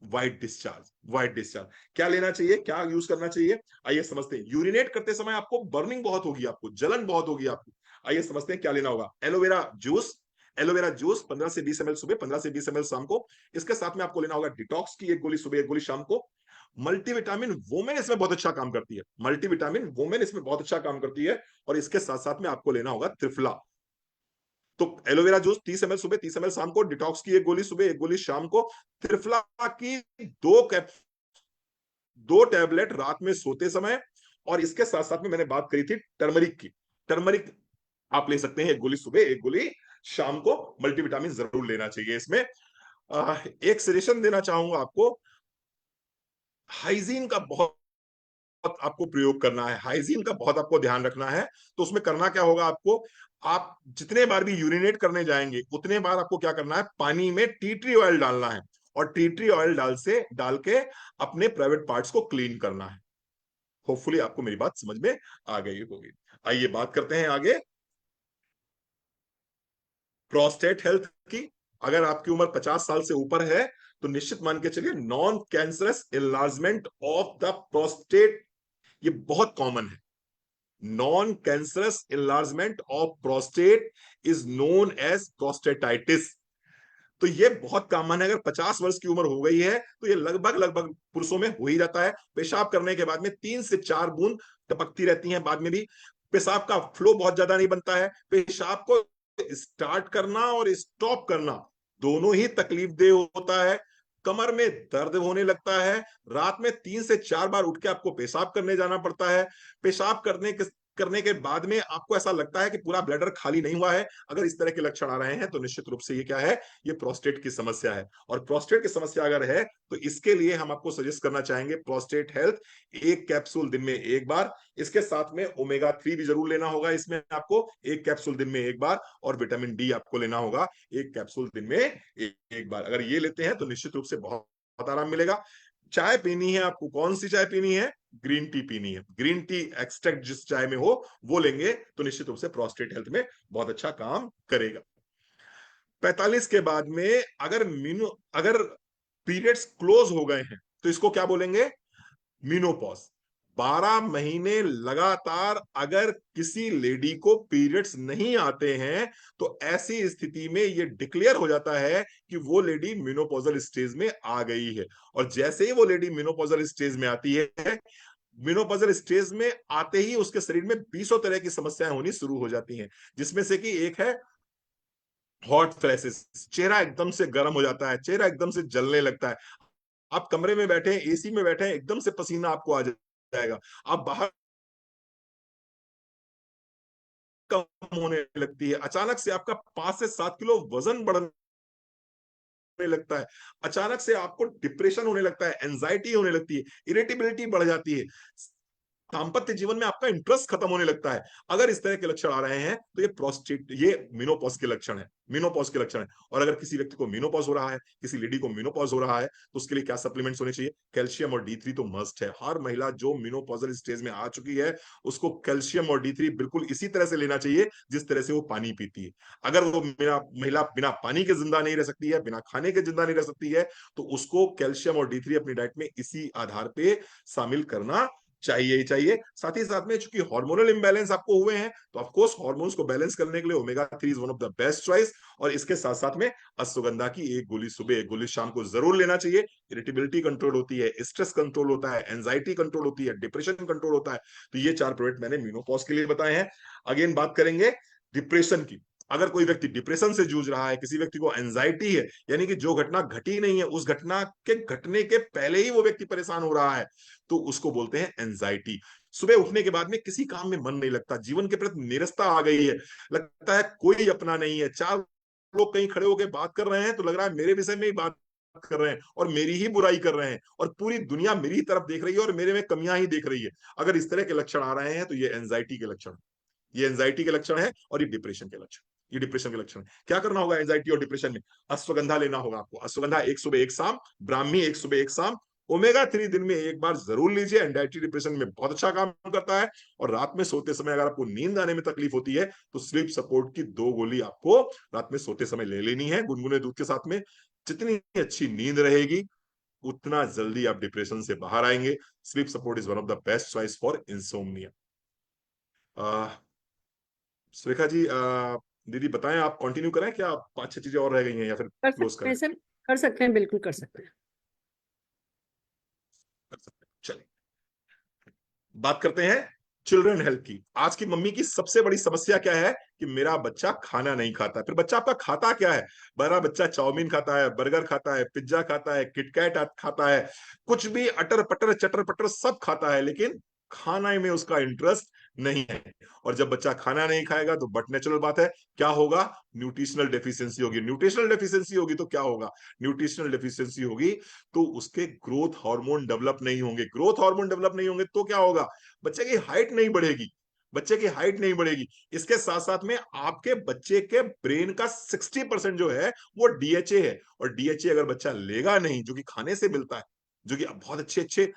व्हाइट डिस्चार्ज, व्हाइट डिस्चार्ज क्या लेना चाहिए, क्या यूज करना चाहिए, आइए समझते हैं। यूरिनेट करते समय आपको बर्निंग बहुत होगी, आपको जलन बहुत होगी आपको, आइए समझते हैं क्या लेना होगा। एलोवेरा जूस, एलोवेरा जूस 15 से 20 ml सुबह, 15 से 20 ml शाम को। इसके साथ में आपको लेना होगा डिटॉक्स की एक गोली सुबह एक गोली शाम को। मल्टीविटामिन वोमेन इसमें बहुत अच्छा काम करती है, मल्टीविटामिन वोमेन इसमें बहुत अच्छा काम करती है, और इसके साथ साथ में आपको लेना होगा त्रिफला। तो एलोवेरा जूस 30 ml सुबह 30 ml शाम को, डिटॉक्स की एक गोली सुबह एक गोली शाम को, त्रिफला की दो कैप 2 टैबलेट रात में सोते समय, और इसके साथ साथ में मैंने बात करी थी टर्मरिक की, टर्मरिक आप ले सकते हैं एक गोली सुबह एक गोली शाम को। मल्टीविटामिन जरूर लेना चाहिए इसमें। एक सजेशन देना चाहूंगा आपको, हाइजीन का बहुत आपको प्रयोग करना है, हाइजीन का बहुत आपको ध्यान रखना है। तो उसमें करना क्या होगा आपको, आप जितने बार भी यूरिनेट करने जाएंगे उतने बार आपको क्या करना है, पानी में टी ट्री ऑयल डालना है, और टी ट्री ऑयल डाल के अपने प्राइवेट पार्ट्स को क्लीन करना है। होपफुली आपको मेरी बात समझ में आ गई होगी। आइए बात करते हैं आगे प्रोस्टेट हेल्थ की। अगर आपकी उम्र 50 साल से ऊपर है तो निश्चित मान के चलिए non cancerous enlargement of the prostate, ये बहुत कॉमन है। Non cancerous enlargement of prostate is known as prostatitis. तो ये बहुत कॉमन है। अगर 50 वर्ष की उम्र हो गई है तो ये लगभग लगभग पुरुषों में हो ही जाता है। पेशाब करने के बाद में 3 से 4 बूंद टपकती रहती हैं, बाद में भी पेशाब का फ्लो बहुत ज्यादा नहीं बनता है। पेशाब को स्टार्ट करना और स्टॉप करना दोनों ही तकलीफ दे होता है। कमर में दर्द होने लगता है। रात में 3 से 4 बार उठ के आपको पेशाब करने जाना पड़ता है। पेशाब करने के बाद में आपको ऐसा लगता है कि पूरा ब्लैडर खाली नहीं हुआ है। अगर इस तरह के लक्षण आ रहे हैं तो निश्चित रूप से ये क्या है, ये प्रोस्टेट की समस्या है। और प्रोस्टेट की समस्या अगर है तो इसके लिए हम आपको सजेस्ट करना चाहेंगे प्रोस्टेट हेल्थ, 1 कैप्सूल दिन में 1 बार। इसके साथ में ओमेगा 3 भी जरूर लेना होगा। इसमें आपको 1 कैप्सूल दिन में 1 बार, और विटामिन डी आपको लेना होगा 1 कैप्सूल दिन में 1 बार। अगर ये लेते हैं तो निश्चित रूप से बहुत बहुत आराम मिलेगा। चाय पीनी है आपको, कौन सी चाय पीनी है, ग्रीन टी पीनी है। ग्रीन टी एक्सट्रैक्ट जिस चाय में हो वो लेंगे तो निश्चित रूप से प्रोस्टेट हेल्थ में बहुत अच्छा काम करेगा। 45 के बाद में अगर पीरियड्स क्लोज हो गए हैं तो इसको क्या बोलेंगे, मीनोपॉज। 12 महीने लगातार अगर किसी लेडी को पीरियड्स नहीं आते हैं तो ऐसी स्थिति में ये डिक्लेयर हो जाता है कि वो लेडी मेनोपॉजल स्टेज में आ गई है। और जैसे ही वो लेडी मेनोपॉजल स्टेज में आती है, मेनोपॉजल स्टेज में आते ही उसके शरीर में 20 तरह की समस्याएं होनी शुरू हो जाती हैं, जिसमें से कि एक है हॉट फ्लैशेस। चेहरा एकदम से गर्म हो जाता है, चेहरा एकदम से जलने लगता है। आप कमरे में बैठे हैं, एसी में बैठे हैं, एकदम से पसीना आपको आ जाएगा। आप बाहर कम होने लगती है। अचानक से आपका 5 से 7 किलो वजन बढ़ने लगता है। अचानक से आपको डिप्रेशन होने लगता है, एंजाइटी होने लगती है, इरिटेबिलिटी बढ़ जाती है, दाम्पत्य जीवन में आपका इंटरेस्ट खत्म होने लगता है। अगर इस तरह के लक्षण आ रहे हैं तो ये मेनोपॉज के लक्षण है, मेनोपॉज के लक्षण है। और अगर किसी व्यक्ति को मेनोपॉज हो रहा है, किसी लेडी को मेनोपॉज हो रहा है, तो उसके लिए क्या सप्लीमेंट्स होने चाहिए, कैल्शियम और D3 तो मस्ट है। हर महिला जो मेनोपॉजल स्टेज में आ चुकी है उसको कैल्शियम और D3 बिल्कुल इसी तरह से लेना चाहिए जिस तरह से वो पानी पीती है। अगर वो महिला बिना पानी के जिंदा नहीं रह सकती है, बिना खाने के जिंदा नहीं रह सकती है, तो उसको कैल्शियम और D3 अपनी डाइट में इसी आधार पे शामिल करना चाहिए ही चाहिए। साथ ही साथ में चूंकि हार्मोनल इंबैलेंस आपको हुए हैं तो ऑफ कोर्स हार्मोन्स को बैलेंस करने के लिए omega 3 is one of the best choice. और इसके साथ साथ में अश्वगंधा की 1 गोली सुबह 1 गोली शाम को जरूर लेना चाहिए। इरिटेबिलिटी कंट्रोल होती है, स्ट्रेस कंट्रोल होता है, एंजाइटी कंट्रोल होती है, डिप्रेशन कंट्रोल होता है। तो ये 4 प्रोडक्ट मैंने मीनोपॉज के लिए बताए हैं। अगेन बात करेंगे डिप्रेशन की। अगर कोई व्यक्ति डिप्रेशन से जूझ रहा है, किसी व्यक्ति को एंजाइटी है, यानी कि जो घटना घटी नहीं है उस घटना के घटने के पहले ही वो व्यक्ति परेशान हो रहा है, तो उसको बोलते हैं एंजाइटी। सुबह उठने के बाद में किसी काम में मन नहीं लगता, जीवन के प्रति निरस्ता आ गई है, लगता है कोई अपना नहीं है। 4 लोग कहीं खड़े होकर बात कर रहे हैं तो लग रहा है मेरे विषय में ही बात कर रहे हैं और मेरी ही बुराई कर रहे हैं, और पूरी दुनिया मेरी ही तरफ देख रही है और मेरे में कमियां ही देख रही है। अगर इस तरह के लक्षण आ रहे हैं तो ये एंजाइटी के लक्षण, ये एंजाइटी के लक्षण है, और ये डिप्रेशन के लक्षण, ये डिप्रेशन के लक्षण है। क्या करना होगा एंजाइटी और डिप्रेशन में, अश्वगंधा लेना होगा आपको। अश्वगंधा 1 सुबह 1 शाम, ब्राह्मी 1 सुबह 1 शाम, ओमेगा 3 दिन में 1 बार जरूर लीजिए। एंजाइटी डिप्रेशन में बहुत अच्छा काम करता है। और रात में सोते समय अगर आपको नींद आने में तकलीफ होती है तो स्लीप सपोर्ट की 2 गोली आपको रात में सोते समय ले लेनी है गुनगुने दूध के साथ में। जितनी अच्छी नींद रहेगी उतना जल्दी आप डिप्रेशन से बाहर आएंगे। Sleep support is one of the best choice for insomnia. Surekha ji, दीदी बताएं, आप कंटिन्यू करें क्या, 5-6 चीजें और रह गई हैं या फिर कर क्लोज सकते करें। हैं सर, कर सकते हैं, बिल्कुल कर सकते हैं। कर सकते हैं, चलिए बात करते हैं चिल्ड्रन हेल्थ की। आज की मम्मी की सबसे बड़ी समस्या क्या है कि मेरा बच्चा खाना नहीं खाता। फिर बच्चा आपका खाता क्या है, बड़ा बच्चा चाउमीन खाता है, बर्गर खाता है, पिज्जा खाता है, किटकैट खाता है, कुछ भी अटर पटर चटर पटर सब खाता है, लेकिन खाना में उसका इंटरेस्ट नहीं है। और जब बच्चा खाना नहीं खाएगा तो बट नेचुरल बात है क्या होगा, न्यूट्रिशनल डेफिशिएंसी होगी। न्यूट्रिशनल डेफिशिएंसी होगी तो क्या होगा, न्यूट्रिशनल डेफिशिएंसी होगी तो उसके ग्रोथ हार्मोन डेवलप नहीं होंगे। ग्रोथ हार्मोन डेवलप नहीं होंगे तो क्या होगा, बच्चे की हाइट नहीं बढ़ेगी, बच्चे की हाइट नहीं बढ़ेगी। इसके साथ साथ में आपके बच्चे के ब्रेन का 60% जो है वो डीएचए है। और डीएचए अगर बच्चा लेगा नहीं, जो कि खाने से मिलता है, जो कि बहुत अच्छे अच्छे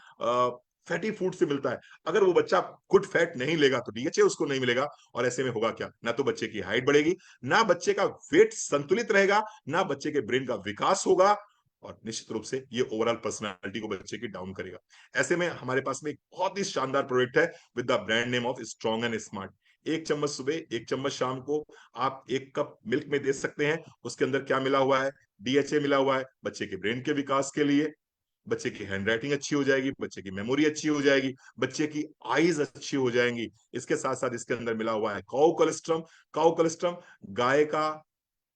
फैटी फूड से मिलता है, अगर वो बच्चा गुड फैट नहीं लेगा तो डीएचए उसको नहीं मिलेगा। और ऐसे में होगा क्या, ना तो बच्चे की हाइट बढ़ेगी, ना बच्चे का वेट संतुलित रहेगा, ना बच्चे के ब्रेन का विकास होगा, और निश्चित रूप से ये ओवरऑल पर्सनालिटी को बच्चे की डाउन करेगा। ऐसे में हमारे पास में एक बहुत ही शानदार प्रोडक्ट है with the brand name of strong and smart. 1 चम्मच सुबह, 1 चम्मच शाम को आप 1 कप मिल्क में दे सकते हैं। उसके अंदर क्या मिला हुआ है, डीएचए मिला हुआ है बच्चे के ब्रेन के विकास के लिए। बच्चे की हैंडराइटिंग अच्छी हो जाएगी, बच्चे की मेमोरी अच्छी हो जाएगी, बच्चे की आईज अच्छी हो जाएंगी। इसके साथ साथ इसके अंदर मिला हुआ है काउ कोलेस्ट्रम। काउ कोलेस्ट्रम गाय का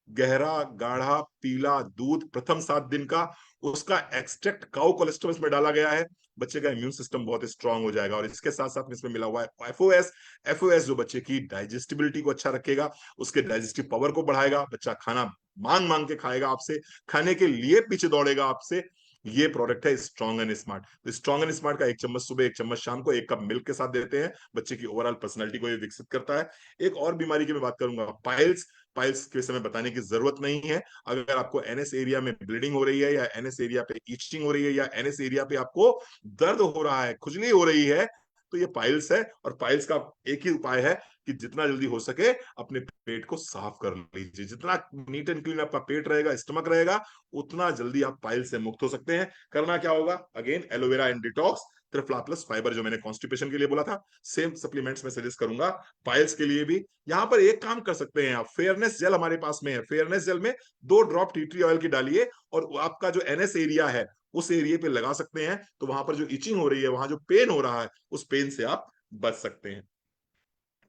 गहरा गाढ़ा पीला दूध प्रथम 7 दिन का, उसका एक्सट्रैक्ट काउ कोलेस्ट्रॉल इसमें डाला गया है। बच्चे का इम्यून सिस्टम बहुत स्ट्रांग हो जाएगा। और इसके साथ साथ में इसमें मिला हुआ है एफओएस। एफओएस जो बच्चे की डाइजेस्टिबिलिटी को अच्छा रखेगा, उसके डाइजेस्टिव पावर को बढ़ाएगा। बच्चा खाना मांग मांग के खाएगा आपसे, खाने के लिए पीछे दौड़ेगा आपसे। ये प्रोडक्ट है स्ट्रॉन्ग एंड स्मार्ट। तो स्ट्रॉन्ग एंड स्मार्ट का 1 चम्मच सुबह, 1 चम्मच शाम को, 1 कप मिल्क के साथ देते हैं। बच्चे की ओवरऑल पर्सनैलिटी को ये विकसित करता है। एक और बीमारी की मैं बात करूंगा, पाइल्स। पाइल्स के समय बताने की जरूरत नहीं है। अगर आपको एनएस एरिया में ब्लीडिंग हो रही है, या एनएस एरिया पे इचिंग हो रही है, या एनएस एरिया पे आपको दर्द हो रहा है, खुजली हो रही है, तो ये पाइल्स है। और पाइल्स का एक ही उपाय है कि जितना जल्दी हो सके अपने पेट को साफ कर लीजिए। जितना नीट एंड क्लीन आपका पेट रहेगा, स्टमक रहेगा, उतना जल्दी आप पाइल्स से मुक्त हो सकते हैं। करना क्या होगा, again aloe vera and detox, triphala plus fibre जो मैंने कॉन्स्टिपेशन के लिए बोला था, सेम सप्लीमेंट्स में सजेस्ट करूंगा पाइल्स के लिए भी। यहां पर एक काम कर सकते हैं आप, फेयरनेस जेल हमारे पास में है। फेयरनेस जेल में 2 ड्रॉप टी ट्री ऑयल की डालिए, और आपका जो एनएस एरिया है उस एरिया पे लगा सकते हैं। तो वहां पर जो इचिंग हो रही है, वहां जो पेन हो रहा है, उस पेन से आप बच सकते हैं।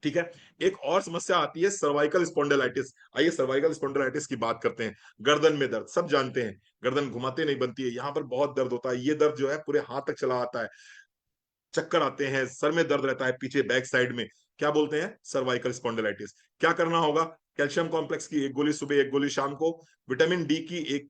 ठीक है। एक और समस्या आती है सर्वाइकल स्पॉन्डिलाइटिस। आइए सर्वाइकल स्पॉन्डिलाइटिस की बात करते हैं। गर्दन में दर्द, सब जानते हैं गर्दन घुमाते नहीं बनती है, यहां पर बहुत दर्द होता है। ये दर्द जो है पूरे हाथ तक चला आता है, चक्कर आते हैं, सर में दर्द रहता है पीछे बैक साइड में, क्या बोलते हैं, सर्वाइकल स्पॉन्डिलाइटिस। क्या करना होगा, कैल्शियम कॉम्प्लेक्स की 1 गोली सुबह, 1 गोली शाम को, विटामिन डी की 1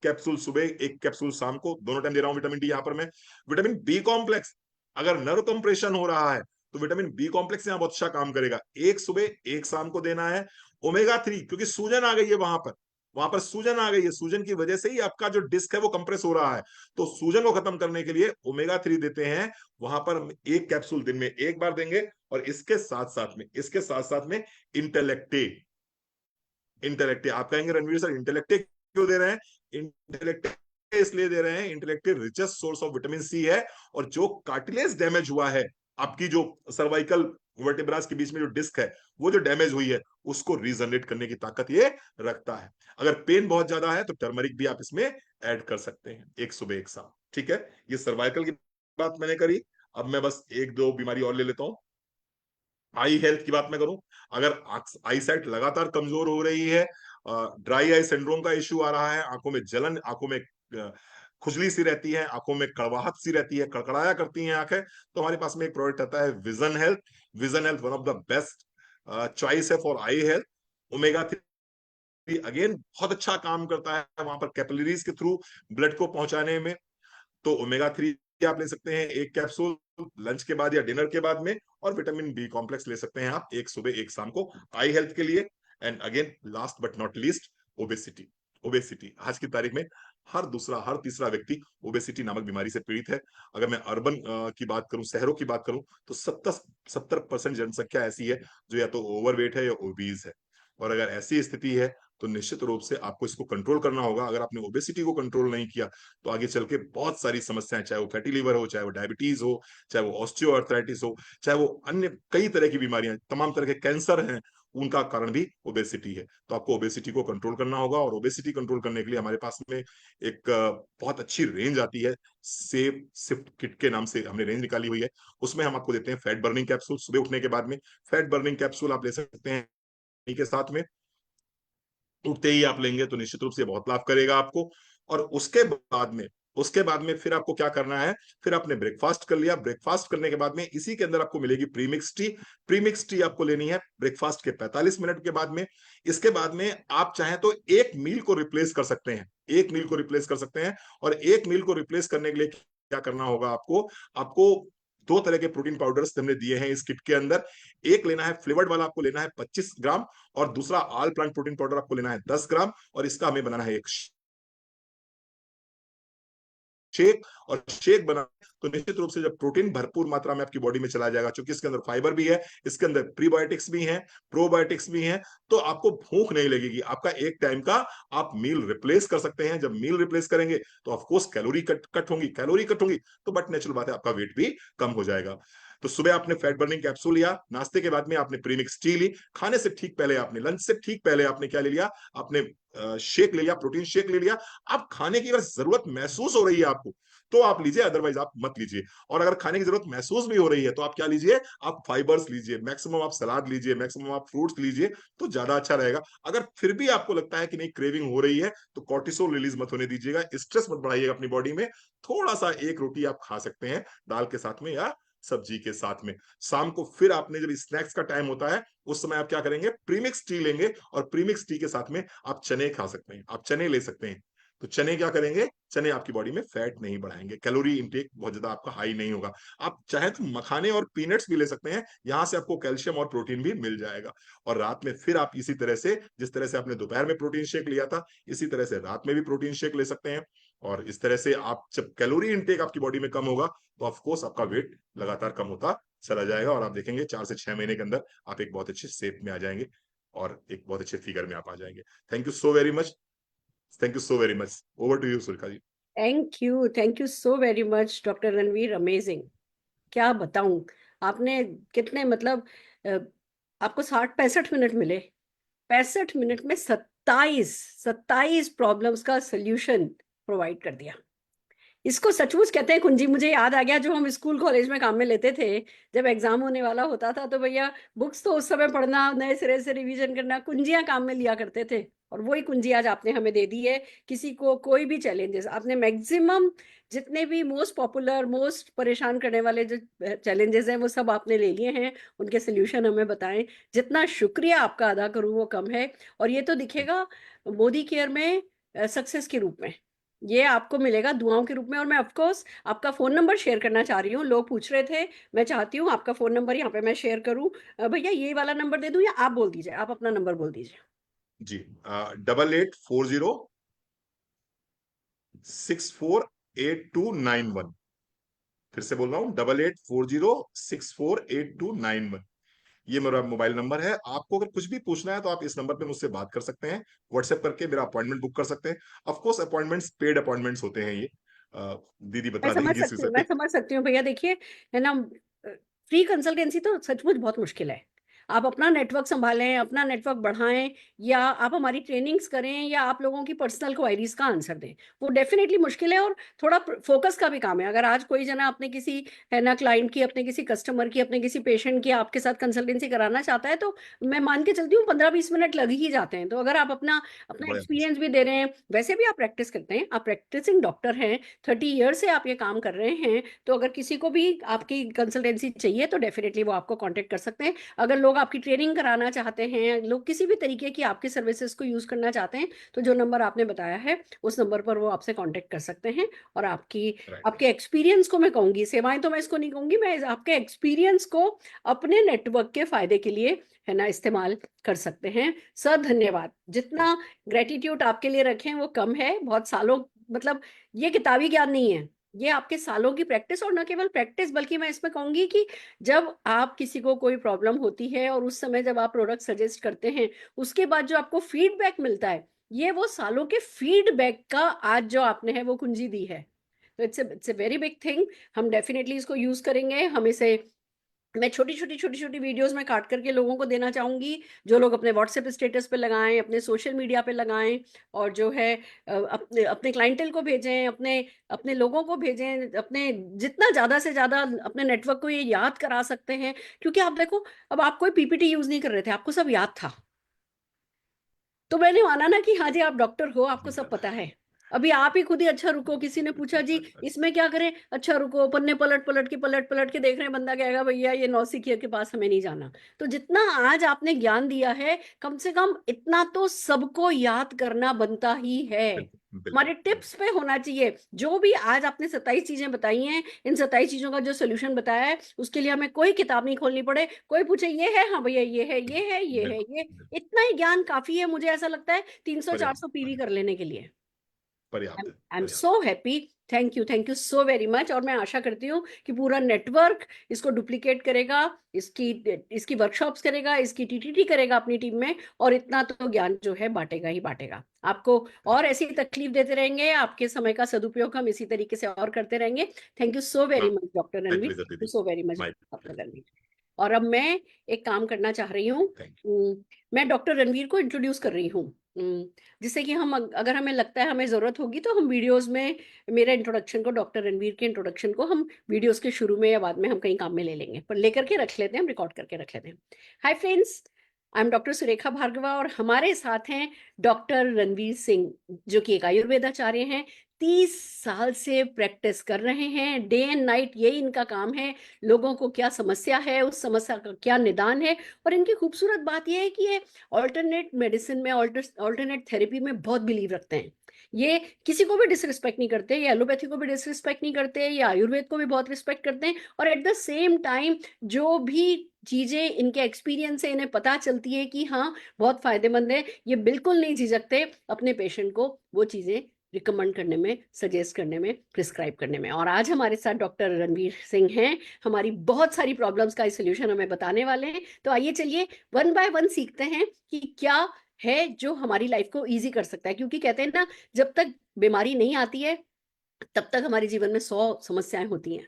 कैप्सूल सुबह, 1 कैप्सूल शाम को, दोनों टाइम दे रहा हूं विटामिन डी यहां पर मैं। विटामिन बी कॉम्प्लेक्स, अगर नर्व कंप्रेशन हो रहा है तो विटामिन बी कॉम्प्लेक्स यहाँ बहुत अच्छा काम करेगा। 1 सुबह 1 शाम को देना है। ओमेगा 3, क्योंकि सूजन आ गई है वहां पर सूजन आ गई है, सूजन की वजह से ही आपका जो डिस्क है वो कंप्रेस हो रहा है। तो सूजन को खत्म करने के लिए ओमेगा 3 देते हैं। वहां पर हम 1 कैप्सूल दिन में 1 बार देंगे। और इसके साथ साथ में इंटेलेक्टे। इंटेलेक्टे आप कहेंगे रणवीर सर इंटेलेक्टे क्यों दे रहे हैं, इंटेलेक्टे इसलिए दे रहे हैं, इंटेलेक्टे richest source of vitamin C है। और जो कार्टिलेज डैमेज हुआ है, आपकी जो सर्वाइकल वर्टेब्रास के बीच में जो डिस्क है वो जो डैमेज हुई है, उसको रीजनरेट करने की ताकत ये रखता है। अगर पेन बहुत ज्यादा है तो टर्मरिक भी आप इसमें ऐड कर सकते हैं, 1 सुबह 1 शाम। ठीक है, ये सर्वाइकल की बात मैंने करी। अब मैं बस 1-2 बीमारी और ले लेता हूं। आई हेल्थ की बात मैं करूं, अगर आई साइट लगातार कमजोर हो रही है, ड्राई आई सिंड्रोम का इश्यू आ रहा है, आंखों में जलन, आंखों में खुजली सी रहती है, आंखों में कड़वाहट सी रहती है, कड़कड़ाया करती हैं आंखें, तो हमारे पास में एक प्रोडक्ट आता है vision health. Vision health one of the best choice है for eye health. Omega 3 again बहुत अच्छा काम करता है वहां पर कैपिलरीज के थ्रू ब्लड को पहुंचाने में। तो ओमेगा 3 आप ले सकते हैं 1 कैप्सूल लंच के बाद या डिनर के बाद में। और विटामिन बी कॉम्प्लेक्स ले सकते हैं आप 1 सुबह 1 शाम को आई हेल्थ के लिए। And again last but not least, obesity. Obesity आज की तारीख में हर दूसरा हर तीसरा व्यक्ति ओबेसिटी नामक बीमारी से पीड़ित है। अगर मैं अर्बन की बात करूं, शहरों की बात करूं, तो 70% जनसंख्या ऐसी है जो या तो ओवरवेट है या ओबीज है। और अगर ऐसी स्थिति है तो निश्चित रूप से आपको इसको कंट्रोल करना होगा। अगर आपने ओबेसिटी को कंट्रोल नहीं किया तो आगे चल के बहुत सारी समस्याएं, चाहे वो फैटी लीवर हो, चाहे वो डायबिटीज हो, चाहे वो ऑस्टियोआर्थराइटिस हो, चाहे वो अन्य कई तरह की बीमारियां, तमाम तरह के कैंसर हैं, उनका कारण भी ओबेसिटी है। तो आपको ओबेसिटी को कंट्रोल करना होगा। और ओबेसिटी कंट्रोल करने के लिए हमारे पास में एक बहुत अच्छी रेंज आती है, सेफ सिफ्ट किट के नाम से हमने रेंज निकाली हुई है। उसमें हम आपको देते हैं फैट बर्निंग कैप्सूल सुबह उठने के बाद में। फैट बर्निंग कैप्सूल आप ले सकते हैं के साथ में, उठते ही आप लेंगे तो निश्चित रूप से बहुत लाभ करेगा आपको। और उसके बाद में उसके बाद में फिर आपको क्या करना है, फिर आपने ब्रेकफास्ट कर लिया, ब्रेकफास्ट करने के बाद में इसी के अंदर आपको मिलेगी प्रीमिक्स टी। प्रीमिक्स टी आपको लेनी है ब्रेकफास्ट के 45 मिनट के बाद में। इसके बाद में आप चाहें तो एक मील को रिप्लेस कर सकते हैं, एक मील को रिप्लेस कर सकते हैं। और एक मील को रिप्लेस करने के लिए क्या करना होगा आपको, आपको दो तरह के प्रोटीन पाउडर्स हमने दिए हैं इस किट के अंदर। एक लेना है फ्लेवर्ड वाला, आपको लेना है 25 ग्राम, और दूसरा ऑल प्लांट प्रोटीन पाउडर आपको लेना है 10 ग्राम, और इसका हमें बनाना है एक शेक। और शेक बना तो निश्चित रूप से जब प्रोटीन भरपूर मात्रा में आपकी बॉडी में चला जाएगा, क्योंकि इसके अंदर फाइबर भी है, इसके अंदर प्रीबायोटिक्स भी हैं, प्रोबायोटिक्स भी हैं, तो आपको भूख नहीं लगेगी। आपका एक टाइम का आप मील रिप्लेस कर सकते हैं। जब मील रिप्लेस करेंगे तो ऑफकोर्स कैलोरी कट होंगी, कैलोरी कट होंगी तो बट नेचुरल बात है आपका वेट भी कम हो जाएगा। तो सुबह आपने फैट बर्निंग कैप्सूल लिया, नाश्ते के बाद में आपने प्रीमिक्स टी ली, खाने से ठीक पहले आपने, लंच से ठीक पहले आपने क्या ले लिया, आपने शेक ले लिया, प्रोटीन शेक ले लिया। अब खाने की अगर जरूरत महसूस हो रही है आपको तो आप लीजिए, अदरवाइज आप मत लीजिए। और अगर खाने की जरूरत महसूस भी हो रही है तो आप क्या लीजिए, आप फाइबर्स लीजिए, मैक्सिमम आप सलाद लीजिए, मैक्सिमम आप फ्रूट्स लीजिए, तो ज्यादा अच्छा रहेगा। अगर फिर भी आपको लगता है कि नहीं क्रेविंग हो रही है तो कॉर्टिसोल रिलीज मत होने दीजिएगा, स्ट्रेस मत बढ़ाइएगा अपनी बॉडी में। थोड़ा सा एक रोटी आप खा सकते हैं दाल के साथ में या सब्जी के साथ में। शाम को फिर आपने जब स्नैक्स का टाइम होता है उस समय आप क्या करेंगे, प्रीमिक्स टी लेंगे, और प्रीमिक्स टी के साथ में आप चने खा सकते हैं, आप चने ले सकते हैं। तो चने क्या करेंगे, चने आपकी बॉडी में फैट नहीं बढ़ाएंगे, कैलोरी इंटेक बहुत ज्यादा आपका हाई नहीं होगा। आप चाहे तो मखाने और पीनट्स भी ले सकते हैं, यहां से आपको कैल्शियम और प्रोटीन भी मिल जाएगा। और रात में फिर आप इसी तरह से, जिस तरह से आपने दोपहर में प्रोटीन शेक लिया था, इसी तरह से रात में भी प्रोटीन शेक ले सकते हैं। और इस तरह से आप जब कैलोरी इंटेक आपकी बॉडी में कम होगा तो ऑफकोर्स आपका वेट लगातार कम होता चला जाएगा, और आप देखेंगे 4 से 6 महीने के अंदर आप एक बहुत अच्छे शेप में आ जाएंगे और एक बहुत अच्छे फिगर में आप आ जाएंगे। Thank you so very much, thank you so very much. Over to you Surekha ji. Thank you so very much doctor Ranveer, amazing. क्या बताऊं, आपने कितने मतलब आपको 60-65 मिनट मिले, 65 मिनट में 27 प्रॉब्लम्स का सोल्यूशन प्रोवाइड कर दिया। इसको सचमुच कहते हैं कुंजी। मुझे याद आ गया जो हम स्कूल कॉलेज में काम में लेते थे, जब एग्जाम होने वाला होता था तो भैया बुक्स तो उस समय पढ़ना, नए सिरे से रिवीजन करना, कुंजियां काम में लिया करते थे। और वही कुंजी आज आपने हमें दे दी है। किसी को कोई भी चैलेंजेस, आपने मैक्सिमम जितने भी मोस्ट पॉपुलर, मोस्ट परेशान करने वाले जो चैलेंजेस हैं वो सब आपने ले लिए हैं, उनके सोल्यूशन हमें बताएं। जितना शुक्रिया आपका अदा करूं वो कम है। और ये तो दिखेगा मोदी केयर में सक्सेस के रूप में, ये आपको मिलेगा दुआओं के रूप में। और मैं ऑफ कोर्स आपका फोन नंबर शेयर करना चाह रही हूँ, लोग पूछ रहे थे, मैं चाहती हूँ आपका फोन नंबर यहाँ पे मैं शेयर करूँ। भैया ये वाला नंबर दे दूँ या आप बोल दीजिए, आप अपना नंबर बोल दीजिए। जी, 8840648291। फिर से बोल रहा हूँ, 8840648291। ये मेरा मोबाइल नंबर है। आपको अगर कुछ भी पूछना है तो आप इस नंबर पे मुझसे बात कर सकते हैं, व्हाट्सएप करके मेरा अपॉइंटमेंट बुक कर सकते हैं। Of course appointments paid appointments होते हैं ये, दीदी मैं बता समझ देंगी इस सकती विषय हूँ, पे। मैं समझ सकती हूँ भैया। देखिए है ना, फ्री कंसल्टेंसी तो सचमुच बहुत मुश्किल है। आप अपना नेटवर्क संभालें, अपना नेटवर्क बढ़ाएं, या आप हमारी ट्रेनिंग्स करें, या आप लोगों की पर्सनल क्वायरीज का आंसर दें, वो डेफिनेटली मुश्किल है और थोड़ा फोकस का भी काम है। अगर आज कोई जना अपने किसी है ना क्लाइंट की, अपने किसी कस्टमर की, अपने किसी पेशेंट की आपके साथ कंसल्टेंसी कराना चाहता है तो मैं मान के चलती हूँ 15-20 मिनट लग ही जाते हैं। तो अगर आप अपना अपना बड़ा एक्सपीरियंस भी दे रहे हैं, वैसे भी आप प्रैक्टिस करते हैं, आप प्रैक्टिसिंग डॉक्टर हैं, 30 ईयर से आप ये काम कर रहे हैं, तो अगर किसी को भी आपकी कंसल्टेंसी चाहिए तो डेफिनेटली वो आपको कांटेक्ट कर सकते हैं। अगर लोग आपकी ट्रेनिंग कराना चाहते हैं, लोग किसी भी तरीके की आपकी सर्विसेज को यूज करना चाहते हैं, तो जो नंबर आपने बताया है उस नंबर पर वो आपसे कांटेक्ट कर सकते हैं। और राइट। आपके एक्सपीरियंस को मैं कहूंगी, सेवाएं तो मैं इसको नहीं कहूंगी, मैं आपके एक्सपीरियंस को अपने नेटवर्क के फायदे के लिए है ना इस्तेमाल कर सकते हैं। सर धन्यवाद। जितना ग्रेटिट्यूड आपके लिए रखें वो कम है। बहुत सालों, मतलब ये किताबी ज्ञान नहीं है, ये आपके सालों की प्रैक्टिस। और न केवल प्रैक्टिस, बल्कि मैं इसमें कहूंगी कि जब आप किसी को कोई प्रॉब्लम होती है और उस समय जब आप प्रोडक्ट सजेस्ट करते हैं, उसके बाद जो आपको फीडबैक मिलता है, ये वो सालों के फीडबैक का आज जो आपने है वो कुंजी दी है। तो it's a very big thing. हम डेफिनेटली इसको यूज करेंगे। हम इसे, मैं छोटी छोटी वीडियोस में काट करके लोगों को देना चाहूंगी, जो लोग अपने व्हाट्सएप स्टेटस पे लगाएं, अपने सोशल मीडिया पे लगाएं, और जो है अपने अपने क्लाइंटेल को भेजें, अपने अपने लोगों को भेजें, अपने जितना ज्यादा से ज्यादा अपने नेटवर्क को ये याद करा सकते हैं। क्योंकि आप देखो, अब आप कोई पीपीटी यूज नहीं कर रहे थे, आपको सब याद था। तो मैंने माना ना कि हाँ जी आप डॉक्टर हो, आपको जी सब सर। पता है। अभी आप ही खुद ही अच्छा रुको, किसी ने पूछा जी इसमें क्या करें, अच्छा रुको, पन्ने पलट पलट के देख रहे हैं, बंदा कहेगा भैया ये नौसिखिया के पास हमें नहीं जाना। तो जितना आज आपने ज्ञान दिया है, कम से कम इतना तो सबको याद करना बनता ही है। हमारे टिप्स पे होना चाहिए। जो भी आज आपने 27 चीजें बताई हैं, इन 27 चीजों का जो सोल्यूशन बताया है, उसके लिए हमें कोई किताब नहीं खोलनी पड़े, कोई पूछे ये है, हाँ भैया ये है, ये है, ये है, ये, इतना ही ज्ञान काफी है। मुझे ऐसा लगता है 300-400 पीवी कर लेने के लिए। पर्याप्त है। I am so happy, thank you so very much. और मैं आशा करती हूँ कि पूरा नेटवर्क इसको डुप्लीकेट करेगा, इसकी वर्कशॉप्स करेगा, इसकी टीटीटी करेगा अपनी टीम में, और इतना तो ज्ञान जो है बांटेगा ही बांटेगा आपको। और ऐसी तकलीफ देते रहेंगे, आपके समय का सदुपयोग हम इसी तरीके से और करते रहेंगे। Thank you so very much doctor Ranveer, thank you so very much doctor Ranveer. और अब मैं एक काम करना चाह रही हूँ, मैं डॉक्टर रणवीर को इंट्रोड्यूस कर रही हूँ, जिससे कि हम, अगर हमें लगता है हमें जरूरत होगी तो हम वीडियोस में मेरे इंट्रोडक्शन को, डॉक्टर रणवीर के इंट्रोडक्शन को हम वीडियोस के शुरू में या बाद में हम कहीं काम में ले लेंगे, पर लेकर के रख लेते हैं, हम रिकॉर्ड करके रख लेते हैं। Hi friends, I am doctor Surekha Bhargava और हमारे साथ हैं डॉक्टर रणवीर सिंह, जो कि एक आयुर्वेदाचार्य हैं। 30 साल से प्रैक्टिस कर रहे हैं, डे एंड नाइट यही इनका काम है। लोगों को क्या समस्या है, उस समस्या का क्या निदान है। और इनकी खूबसूरत बात यह है कि ये ऑल्टरनेट मेडिसिन में, ऑल्टरनेट थेरेपी में बहुत बिलीव रखते हैं। ये किसी को भी डिसरिस्पेक्ट नहीं करते, ये एलोपैथी को भी डिसरिस्पेक्ट नहीं करते, ये आयुर्वेद को भी बहुत रिस्पेक्ट करते हैं। और एट द सेम टाइम जो भी चीजें इनके एक्सपीरियंस से इन्हें पता चलती है कि हाँ बहुत फायदेमंद है, ये बिल्कुल नहीं झिझकते अपने पेशेंट को वो चीजें रिकमेंड करने में, सजेस्ट करने में, प्रिस्क्राइब करने में। और आज हमारे साथ डॉक्टर रणवीर सिंह हैं, हमारी बहुत सारी प्रॉब्लम्स का सोल्यूशन हमें बताने वाले हैं। तो आइए चलिए वन बाय वन सीखते हैं कि क्या है जो हमारी लाइफ को इजी कर सकता है। क्योंकि कहते हैं ना, जब तक बीमारी नहीं आती है तब तक हमारे जीवन में 100 समस्याएं होती हैं,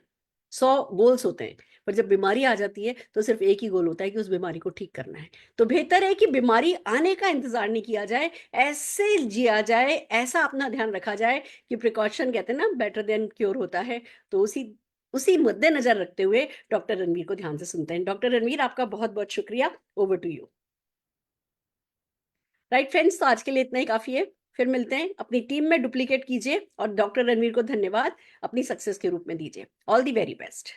100 गोल्स होते हैं, पर जब बीमारी आ जाती है तो सिर्फ एक ही गोल होता है कि उस बीमारी को ठीक करना है। तो बेहतर है कि बीमारी आने का इंतजार नहीं किया जाए, ऐसे जिया जाए, ऐसा अपना ध्यान रखा जाए कि प्रिकॉशन, कहते हैं ना, बेटर देन क्योर होता है। तो उसी मद्देनजर रखते हुए डॉक्टर रणवीर को ध्यान से सुनते हैं। डॉक्टर रणवीर, आपका बहुत बहुत शुक्रिया, over to you. Right friends, तो आज के लिए इतना ही काफी है, फिर मिलते हैं। अपनी टीम में डुप्लीकेट कीजिए और डॉक्टर रणवीर को धन्यवाद अपनी सक्सेस के रूप में दीजिए। All the very best.